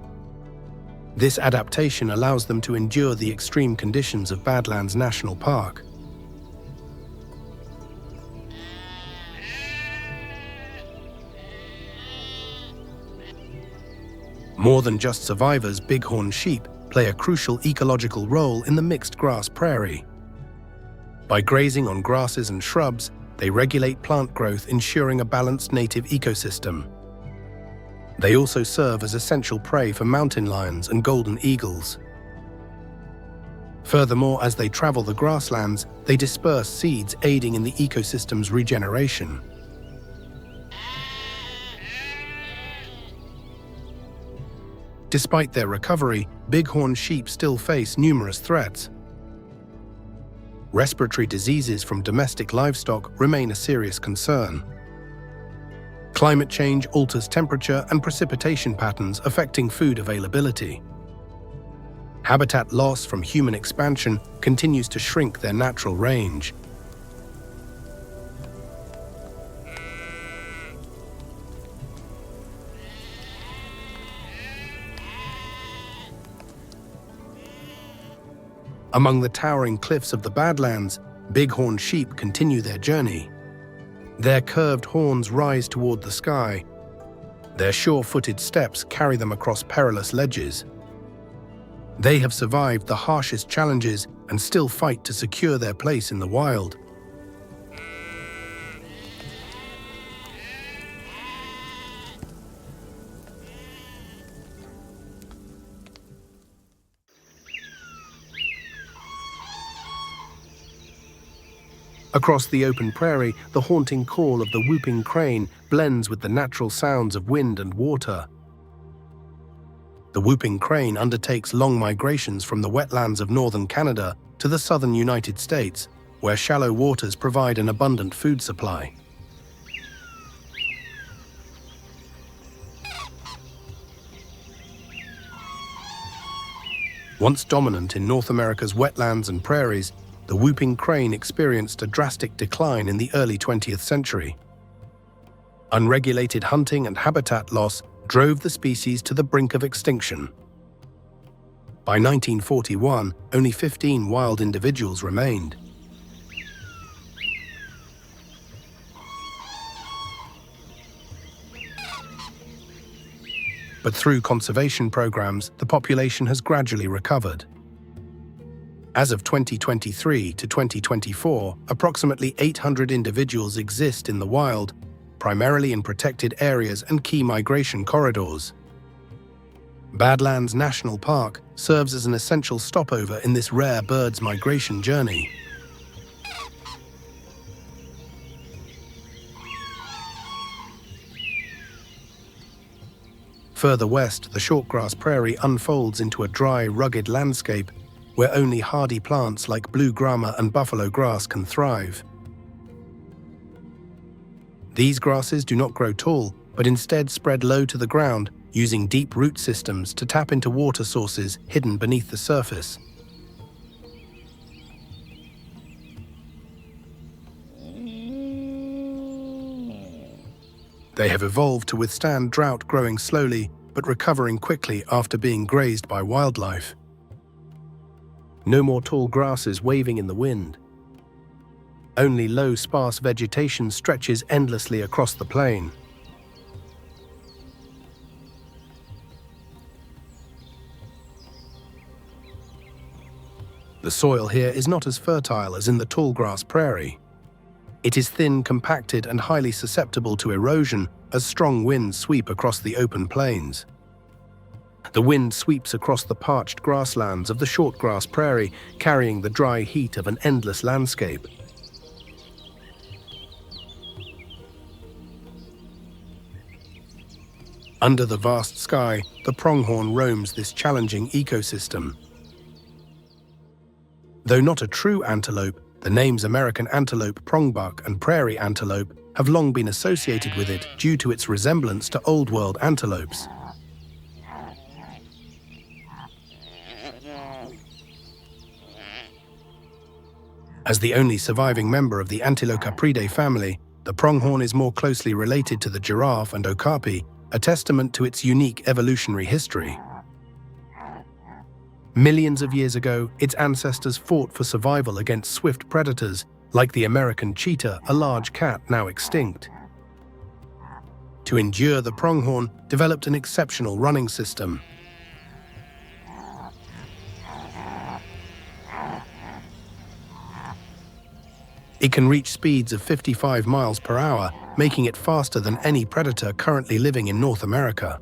This adaptation allows them to endure the extreme conditions of Badlands National Park. More than just survivors, bighorn sheep play a crucial ecological role in the mixed grass prairie. By grazing on grasses and shrubs, they regulate plant growth, ensuring a balanced native ecosystem. They also serve as essential prey for mountain lions and golden eagles. Furthermore, as they travel the grasslands, they disperse seeds, aiding in the ecosystem's regeneration. Despite their recovery, bighorn sheep still face numerous threats. Respiratory diseases from domestic livestock remain a serious concern. Climate change alters temperature and precipitation patterns, affecting food availability. Habitat loss from human expansion continues to shrink their natural range. Among the towering cliffs of the Badlands, bighorn sheep continue their journey. Their curved horns rise toward the sky. Their sure-footed steps carry them across perilous ledges. They have survived the harshest challenges and still fight to secure their place in the wild. Across the open prairie, the haunting call of the whooping crane blends with the natural sounds of wind and water. The whooping crane undertakes long migrations from the wetlands of northern Canada to the southern United States, where shallow waters provide an abundant food supply. Once dominant in North America's wetlands and prairies, the whooping crane experienced a drastic decline in the early 20th century. Unregulated hunting and habitat loss drove the species to the brink of extinction. By 1941, only 15 wild individuals remained. But through conservation programs, the population has gradually recovered. As of 2023 to 2024, approximately 800 individuals exist in the wild, primarily in protected areas and key migration corridors. Badlands National Park serves as an essential stopover in this rare bird's migration journey. Further west, the shortgrass prairie unfolds into a dry, rugged landscape where only hardy plants like blue grama and buffalo grass can thrive. These grasses do not grow tall, but instead spread low to the ground, using deep root systems to tap into water sources hidden beneath the surface. They have evolved to withstand drought, growing slowly but recovering quickly after being grazed by wildlife. No more tall grasses waving in the wind. Only low, sparse vegetation stretches endlessly across the plain. The soil here is not as fertile as in the tallgrass prairie. It is thin, compacted, and highly susceptible to erosion as strong winds sweep across the open plains. The wind sweeps across the parched grasslands of the shortgrass prairie, carrying the dry heat of an endless landscape. Under the vast sky, the pronghorn roams this challenging ecosystem. Though not a true antelope, the names American antelope, prongbuck, and prairie antelope have long been associated with it due to its resemblance to Old World antelopes. As the only surviving member of the Antilocapridae family, the pronghorn is more closely related to the giraffe and okapi a testament to its unique evolutionary history. Millions of years ago, its ancestors fought for survival against swift predators like the American cheetah, a large cat now extinct. To endure, the pronghorn developed an exceptional running system. It can reach speeds of 55 miles per hour, making it faster than any predator currently living in North America.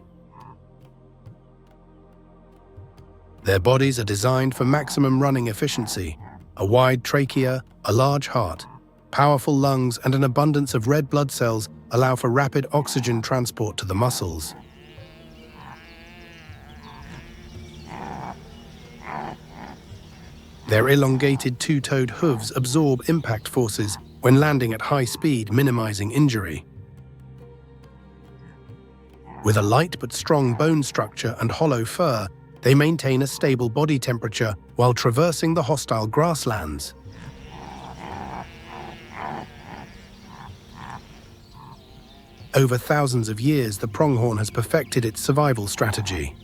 Their bodies are designed for maximum running efficiency. A wide trachea, a large heart, powerful lungs, and an abundance of red blood cells allow for rapid oxygen transport to the muscles. Their elongated two-toed hooves absorb impact forces when landing at high speed, minimizing injury. With a light but strong bone structure and hollow fur, they maintain a stable body temperature while traversing the hostile grasslands. Over thousands of years, the pronghorn has perfected its survival strategy.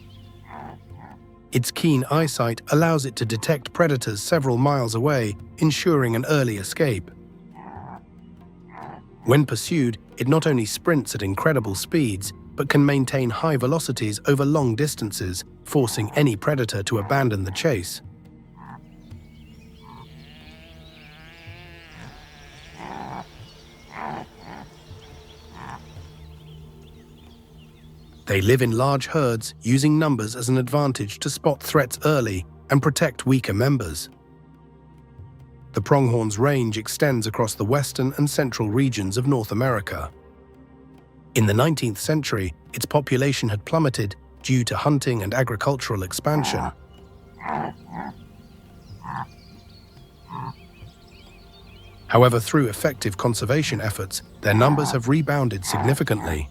Its keen eyesight allows it to detect predators several miles away, ensuring an early escape. When pursued, it not only sprints at incredible speeds, but can maintain high velocities over long distances, forcing any predator to abandon the chase. They live in large herds, using numbers as an advantage to spot threats early and protect weaker members. The pronghorn's range extends across the western and central regions of North America. In the 19th century, its population had plummeted due to hunting and agricultural expansion. However, through effective conservation efforts, their numbers have rebounded significantly.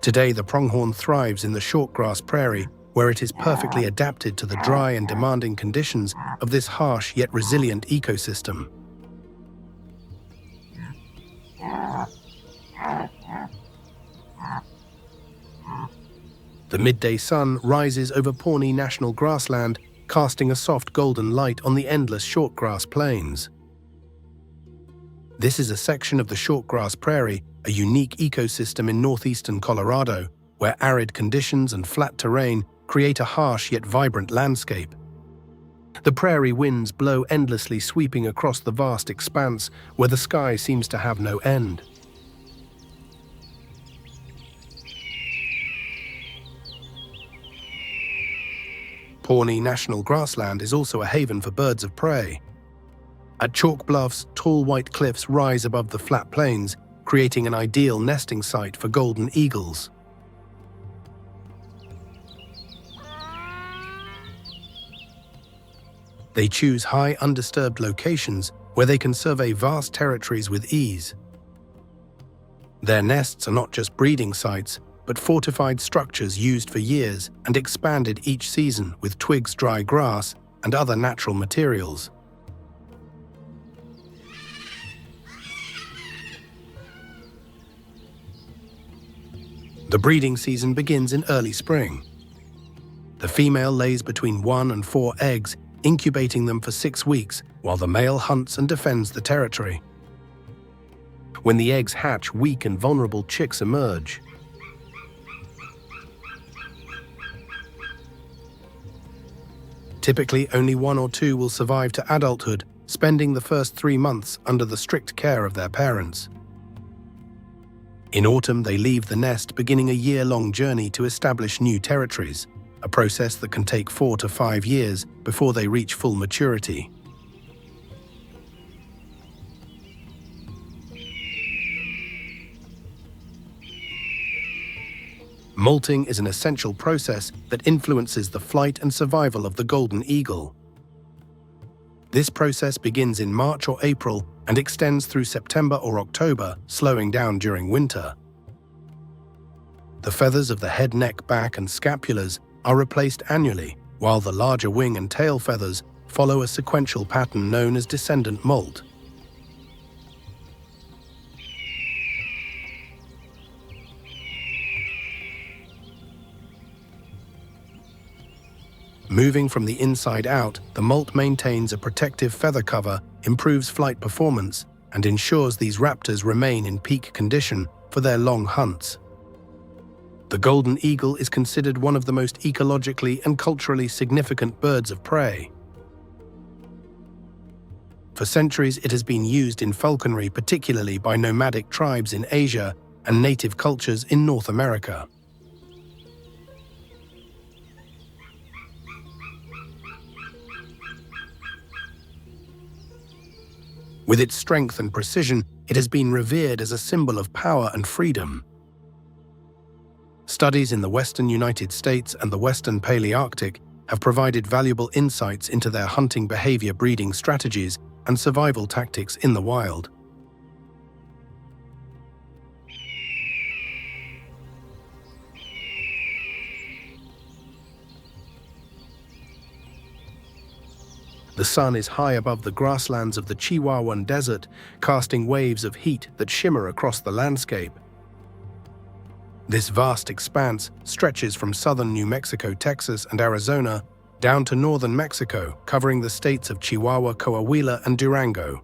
Today, the pronghorn thrives in the shortgrass prairie, where it is perfectly adapted to the dry and demanding conditions of this harsh yet resilient ecosystem. The midday sun rises over Pawnee National Grassland, casting a soft golden light on the endless shortgrass plains. This is a section of the shortgrass prairie, a unique ecosystem in northeastern Colorado, where arid conditions and flat terrain create a harsh yet vibrant landscape. The prairie winds blow endlessly, sweeping across the vast expanse where the sky seems to have no end. Pawnee National Grassland is also a haven for birds of prey. At chalk bluffs, tall white cliffs rise above the flat plains, creating an ideal nesting site for golden eagles. They choose high, undisturbed locations where they can survey vast territories with ease. Their nests are not just breeding sites, but fortified structures used for years and expanded each season with twigs, dry grass, and other natural materials. The breeding season begins in early spring. The female lays between 1 and 4 eggs, incubating them for 6 weeks, while the male hunts and defends the territory. When the eggs hatch, weak and vulnerable chicks emerge. Typically, only 1 or 2 will survive to adulthood, spending the first 3 months under the strict care of their parents. In autumn, they leave the nest, beginning a year-long journey to establish new territories, a process that can take 4 to 5 years before they reach full maturity. Molting is an essential process that influences the flight and survival of the golden eagle. This process begins in March or April and extends through September or October, slowing down during winter. The feathers of the head, neck, back, and scapulars are replaced annually, while the larger wing and tail feathers follow a sequential pattern known as descendant molt. Moving from the inside out, the molt maintains a protective feather cover, improves flight performance, and ensures these raptors remain in peak condition for their long hunts. The golden eagle is considered one of the most ecologically and culturally significant birds of prey. For centuries, it has been used in falconry, particularly by nomadic tribes in Asia and native cultures in North America. With its strength and precision, it has been revered as a symbol of power and freedom. Studies in the western United States and the western Palearctic have provided valuable insights into their hunting behavior, breeding strategies, and survival tactics in the wild. The sun is high above the grasslands of the Chihuahuan Desert, casting waves of heat that shimmer across the landscape. This vast expanse stretches from southern New Mexico, Texas, and Arizona down to northern Mexico, covering the states of Chihuahua, Coahuila, and Durango.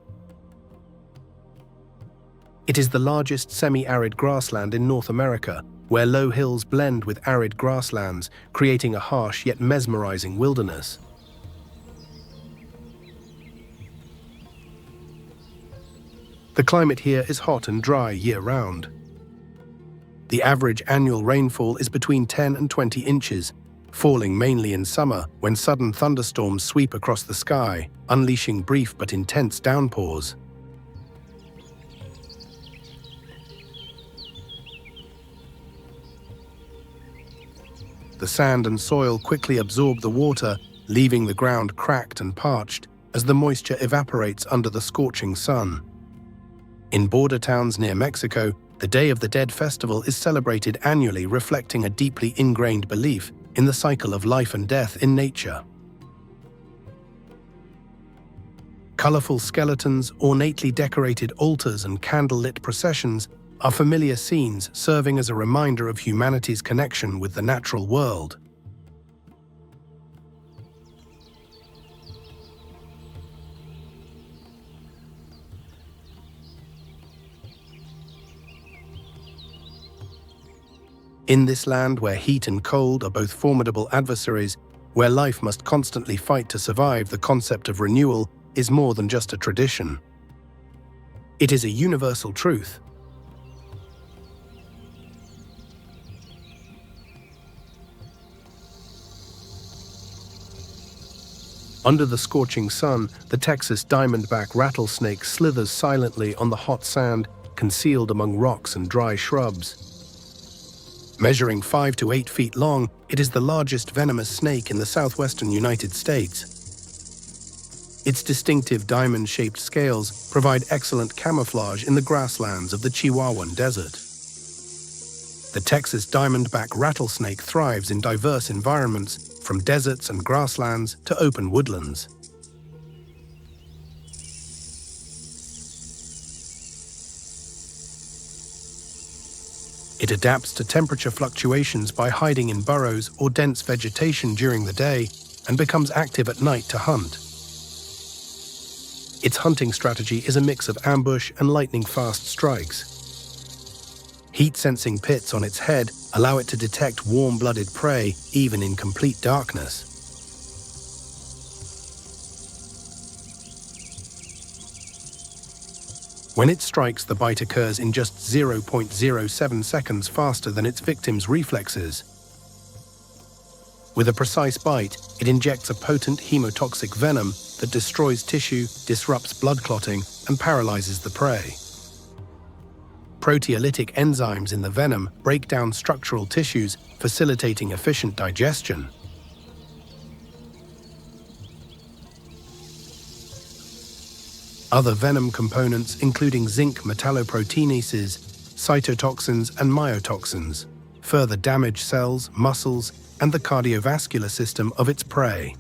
It is the largest semi-arid grassland in North America, where low hills blend with arid grasslands, creating a harsh yet mesmerizing wilderness. The climate here is hot and dry year-round. The average annual rainfall is between 10 and 20 inches, falling mainly in summer when sudden thunderstorms sweep across the sky, unleashing brief but intense downpours. The sand and soil quickly absorb the water, leaving the ground cracked and parched as the moisture evaporates under the scorching sun. In border towns near Mexico, the Day of the Dead festival is celebrated annually, reflecting a deeply ingrained belief in the cycle of life and death in nature. Colorful skeletons, ornately decorated altars, and candlelit processions are familiar scenes, serving as a reminder of humanity's connection with the natural world. In this land where heat and cold are both formidable adversaries, where life must constantly fight to survive, the concept of renewal is more than just a tradition. It is a universal truth. Under the scorching sun, the Texas diamondback rattlesnake slithers silently on the hot sand, concealed among rocks and dry shrubs. Measuring 5 to 8 feet long, it is the largest venomous snake in the southwestern United States. Its distinctive diamond-shaped scales provide excellent camouflage in the grasslands of the Chihuahuan Desert. The Texas diamondback rattlesnake thrives in diverse environments, from deserts and grasslands to open woodlands. It adapts to temperature fluctuations by hiding in burrows or dense vegetation during the day and becomes active at night to hunt. Its hunting strategy is a mix of ambush and lightning-fast strikes. Heat-sensing pits on its head allow it to detect warm-blooded prey even in complete darkness. When it strikes, the bite occurs in just 0.07 seconds faster than its victim's reflexes. With a precise bite, it injects a potent hemotoxic venom that destroys tissue, disrupts blood clotting, and paralyzes the prey. Proteolytic enzymes in the venom break down structural tissues, facilitating efficient digestion. Other venom components, including zinc metalloproteinases, cytotoxins, and myotoxins, further damage cells, muscles, and the cardiovascular system of its prey.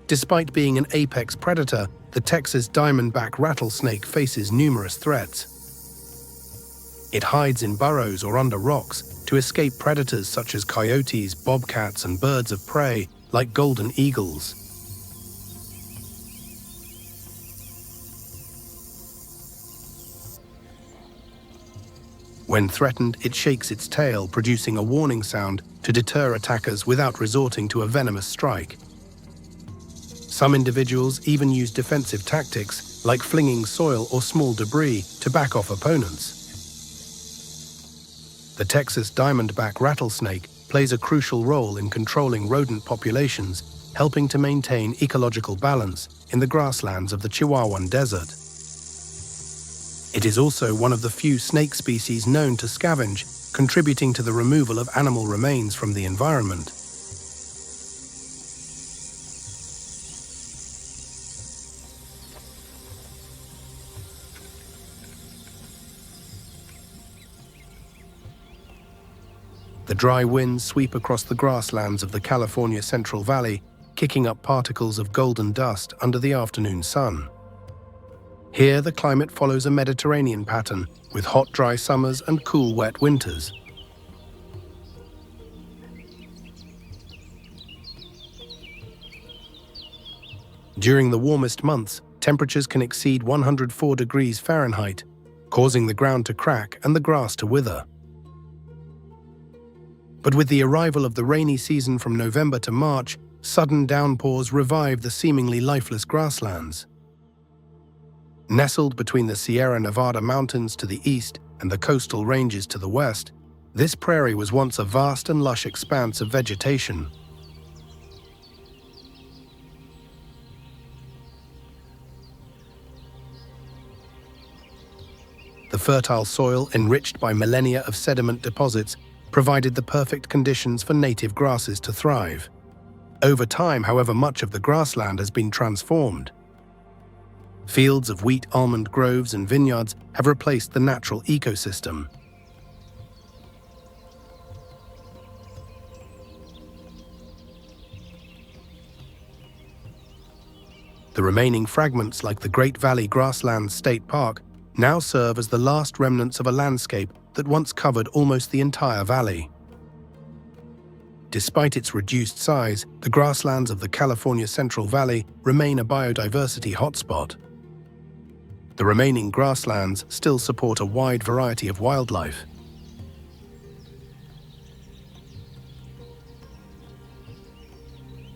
Despite being an apex predator, the Texas diamondback rattlesnake faces numerous threats. It hides in burrows or under rocks, to escape predators such as coyotes, bobcats, and birds of prey like golden eagles. When threatened, it shakes its tail, producing a warning sound to deter attackers without resorting to a venomous strike. Some individuals even use defensive tactics, like flinging soil or small debris, to back off opponents. The Texas diamondback rattlesnake plays a crucial role in controlling rodent populations, helping to maintain ecological balance in the grasslands of the Chihuahuan Desert. It is also one of the few snake species known to scavenge, contributing to the removal of animal remains from the environment. The dry winds sweep across the grasslands of the California Central Valley, kicking up particles of golden dust under the afternoon sun. Here, the climate follows a Mediterranean pattern, with hot, dry summers and cool, wet winters. During the warmest months, temperatures can exceed 104 degrees Fahrenheit, causing the ground to crack and the grass to wither. But with the arrival of the rainy season from November to March, sudden downpours revive the seemingly lifeless grasslands. Nestled between the Sierra Nevada mountains to the east and the coastal ranges to the west, this prairie was once a vast and lush expanse of vegetation. The fertile soil, enriched by millennia of sediment deposits, provided the perfect conditions for native grasses to thrive. Over time, however, much of the grassland has been transformed. Fields of wheat, almond groves, and vineyards have replaced the natural ecosystem. The remaining fragments, like the Great Valley Grasslands State Park, now serve as the last remnants of a landscape that once covered almost the entire valley. Despite its reduced size, the grasslands of the California Central Valley remain a biodiversity hotspot. The remaining grasslands still support a wide variety of wildlife.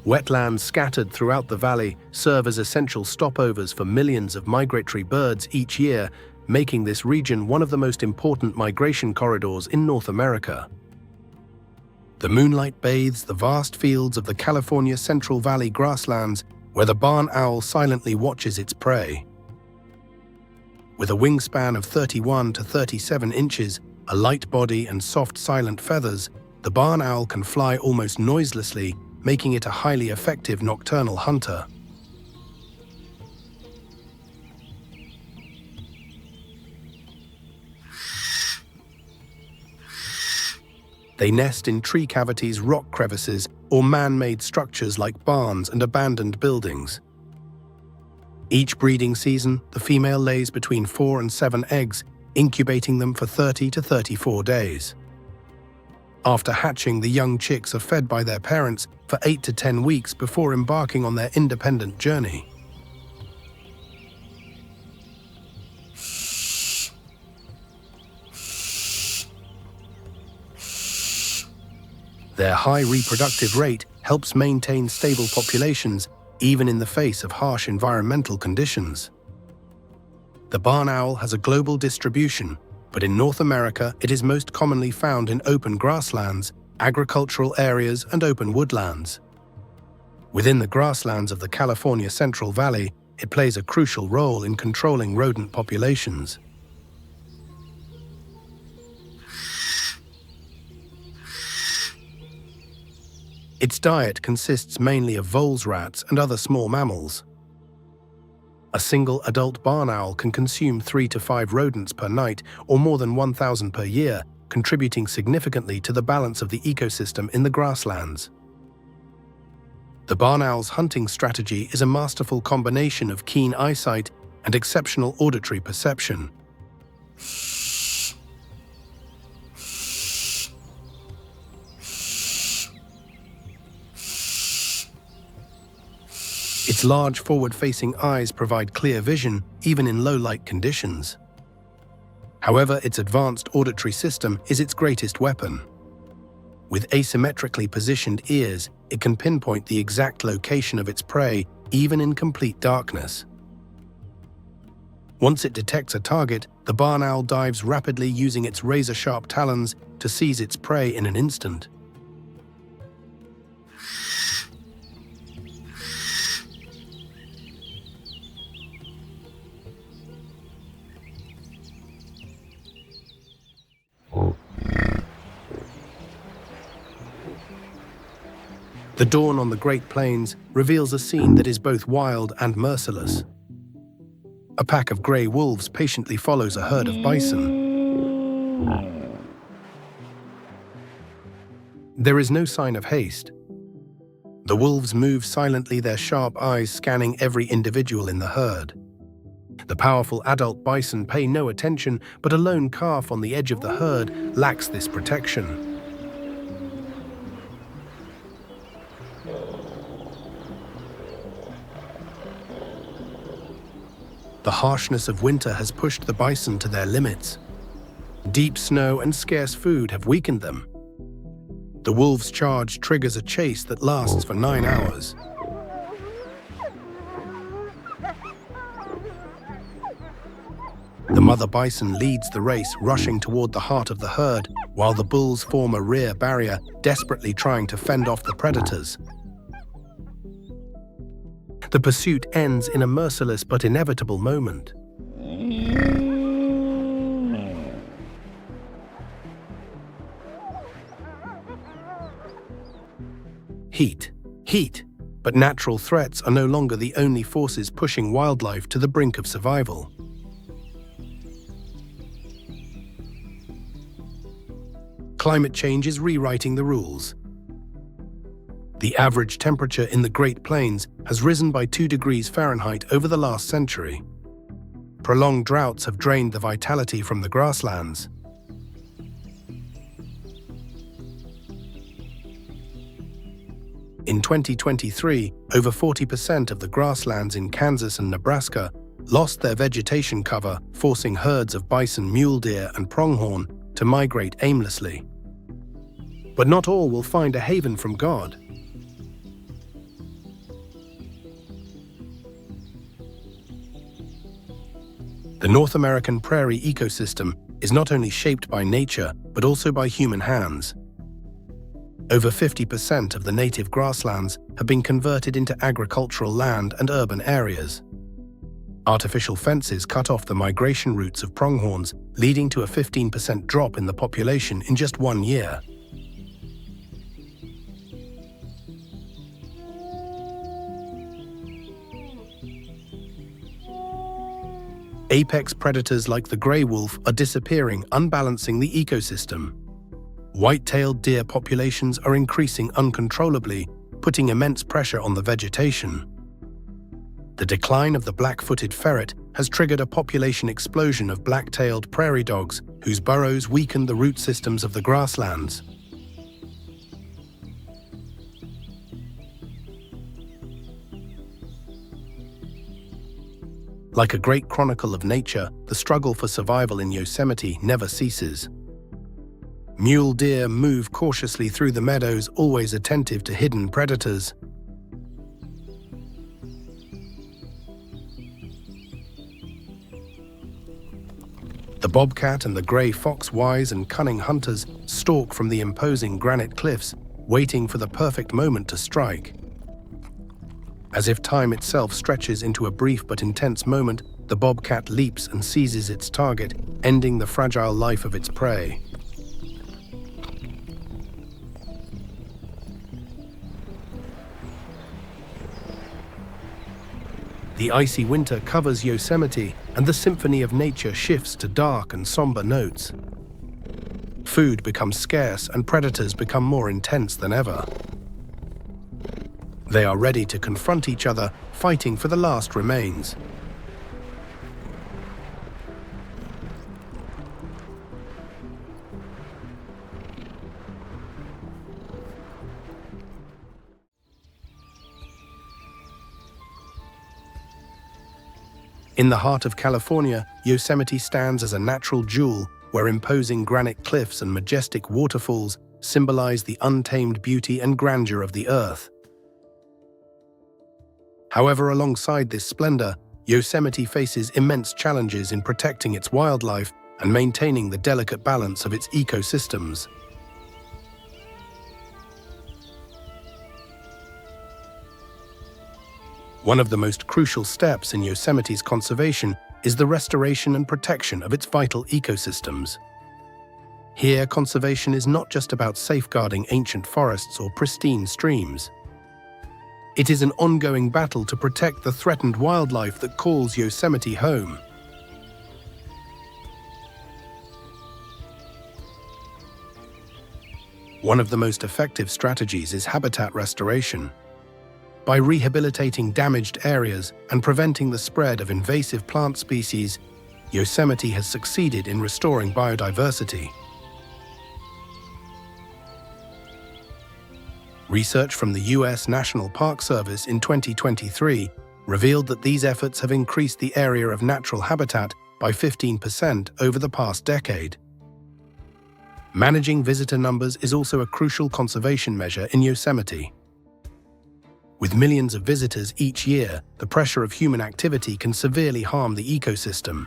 Wetlands scattered throughout the valley serve as essential stopovers for millions of migratory birds each year, making this region one of the most important migration corridors in North America. The moonlight bathes the vast fields of the California Central Valley grasslands, where the barn owl silently watches its prey. With a wingspan of 31 to 37 inches, a light body and soft, silent feathers, the barn owl can fly almost noiselessly, making it a highly effective nocturnal hunter. They nest in tree cavities, rock crevices, or man-made structures like barns and abandoned buildings. Each breeding season, the female lays between 4 and 7 eggs, incubating them for 30 to 34 days. After hatching, the young chicks are fed by their parents for 8 to 10 weeks before embarking on their independent journey. Their high reproductive rate helps maintain stable populations, even in the face of harsh environmental conditions. The barn owl has a global distribution, but in North America it is most commonly found in open grasslands, agricultural areas, and open woodlands. Within the grasslands of the California Central Valley, it plays a crucial role in controlling rodent populations. Its diet consists mainly of voles rats and other small mammals. A single adult barn owl can consume 3 to 5 rodents per night, or more than 1,000 per year, contributing significantly to the balance of the ecosystem in the grasslands. The barn owl's hunting strategy is a masterful combination of keen eyesight and exceptional auditory perception. Its large forward-facing eyes provide clear vision even in low-light conditions. However, its advanced auditory system is its greatest weapon. With asymmetrically positioned ears, it can pinpoint the exact location of its prey even in complete darkness. Once it detects a target, the barn owl dives rapidly using its razor-sharp talons to seize its prey in an instant. The dawn on the Great Plains reveals a scene that is both wild and merciless. A pack of grey wolves patiently follows a herd of bison. There is no sign of haste. The wolves move silently, their sharp eyes scanning every individual in the herd. The powerful adult bison pay no attention, but a lone calf on the edge of the herd lacks this protection. The harshness of winter has pushed the bison to their limits. Deep snow and scarce food have weakened them. The wolves' charge triggers a chase that lasts for 9 hours. The mother bison leads the race, rushing toward the heart of the herd, while the bulls form a rear barrier, desperately trying to fend off the predators. The pursuit ends in a merciless but inevitable moment. Heat. But natural threats are no longer the only forces pushing wildlife to the brink of survival. Climate change is rewriting the rules. The average temperature in the Great Plains has risen by 2 degrees Fahrenheit over the last century. Prolonged droughts have drained the vitality from the grasslands. In 2023, over 40% of the grasslands in Kansas and Nebraska lost their vegetation cover, forcing herds of bison, mule deer, and pronghorn to migrate aimlessly. But not all will find a haven from God. The North American prairie ecosystem is not only shaped by nature, but also by human hands. Over 50% of the native grasslands have been converted into agricultural land and urban areas. Artificial fences cut off the migration routes of pronghorns, leading to a 15% drop in the population in just 1 year. Apex predators like the grey wolf are disappearing, unbalancing the ecosystem. White-tailed deer populations are increasing uncontrollably, putting immense pressure on the vegetation. The decline of the black-footed ferret has triggered a population explosion of black-tailed prairie dogs, whose burrows weaken the root systems of the grasslands. Like a great chronicle of nature, the struggle for survival in Yosemite never ceases. Mule deer move cautiously through the meadows, always attentive to hidden predators. The bobcat and the gray fox, wise and cunning hunters, stalk from the imposing granite cliffs, waiting for the perfect moment to strike. As if time itself stretches into a brief but intense moment, the bobcat leaps and seizes its target, ending the fragile life of its prey. The icy winter covers Yosemite, and the symphony of nature shifts to dark and somber notes. Food becomes scarce, and predators become more intense than ever. They are ready to confront each other, fighting for the last remains. In the heart of California, Yosemite stands as a natural jewel where imposing granite cliffs and majestic waterfalls symbolize the untamed beauty and grandeur of the earth. However, alongside this splendor, Yosemite faces immense challenges in protecting its wildlife and maintaining the delicate balance of its ecosystems. One of the most crucial steps in Yosemite's conservation is the restoration and protection of its vital ecosystems. Here, conservation is not just about safeguarding ancient forests or pristine streams. It is an ongoing battle to protect the threatened wildlife that calls Yosemite home. One of the most effective strategies is habitat restoration. By rehabilitating damaged areas and preventing the spread of invasive plant species, Yosemite has succeeded in restoring biodiversity. Research from the U.S. National Park Service in 2023 revealed that these efforts have increased the area of natural habitat by 15% over the past decade. Managing visitor numbers is also a crucial conservation measure in Yosemite. With millions of visitors each year, the pressure of human activity can severely harm the ecosystem.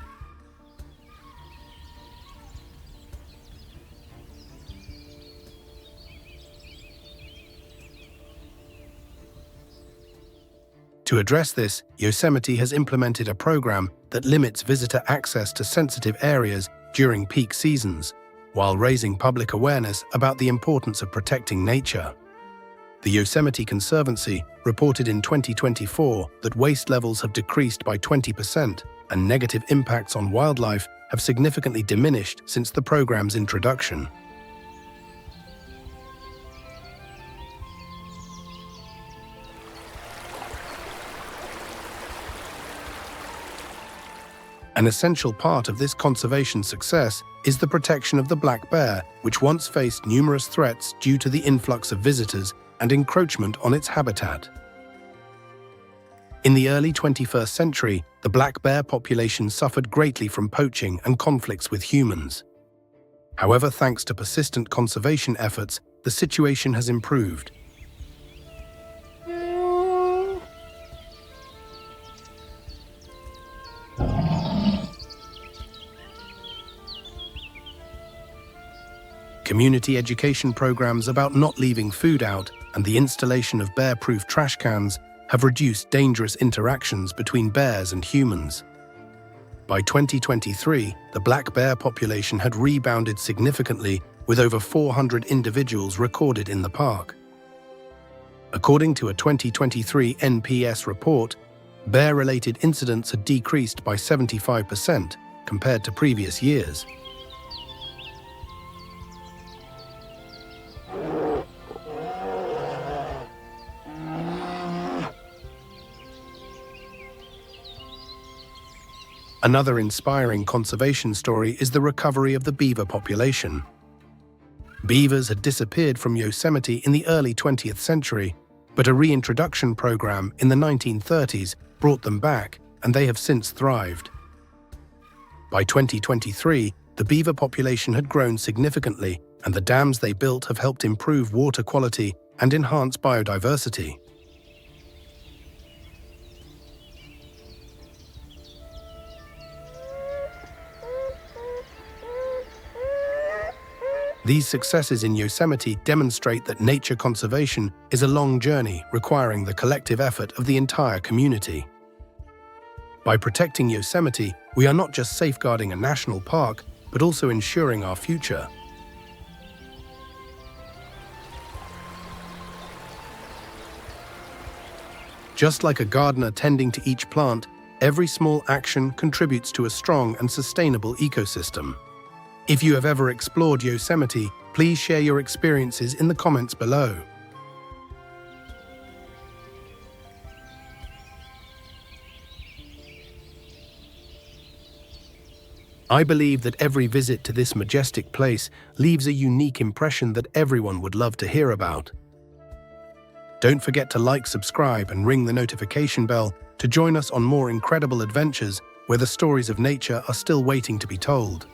To address this, Yosemite has implemented a program that limits visitor access to sensitive areas during peak seasons, while raising public awareness about the importance of protecting nature. The Yosemite Conservancy reported in 2024 that waste levels have decreased by 20% and negative impacts on wildlife have significantly diminished since the program's introduction. An essential part of this conservation success is the protection of the black bear, which once faced numerous threats due to the influx of visitors and encroachment on its habitat. In the early 21st century, the black bear population suffered greatly from poaching and conflicts with humans. However, thanks to persistent conservation efforts, the situation has improved. Community education programs about not leaving food out and the installation of bear-proof trash cans have reduced dangerous interactions between bears and humans. By 2023, the black bear population had rebounded significantly, with over 400 individuals recorded in the park. According to a 2023 NPS report, bear-related incidents had decreased by 75% compared to previous years. Another inspiring conservation story is the recovery of the beaver population. Beavers had disappeared from Yosemite in the early 20th century, but a reintroduction program in the 1930s brought them back, and they have since thrived. By 2023, the beaver population had grown significantly, and the dams they built have helped improve water quality and enhance biodiversity. These successes in Yosemite demonstrate that nature conservation is a long journey requiring the collective effort of the entire community. By protecting Yosemite, we are not just safeguarding a national park, but also ensuring our future. Just like a gardener tending to each plant, every small action contributes to a strong and sustainable ecosystem. If you have ever explored Yosemite, please share your experiences in the comments below. I believe that every visit to this majestic place leaves a unique impression that everyone would love to hear about. Don't forget to like, subscribe, and ring the notification bell to join us on more incredible adventures where the stories of nature are still waiting to be told.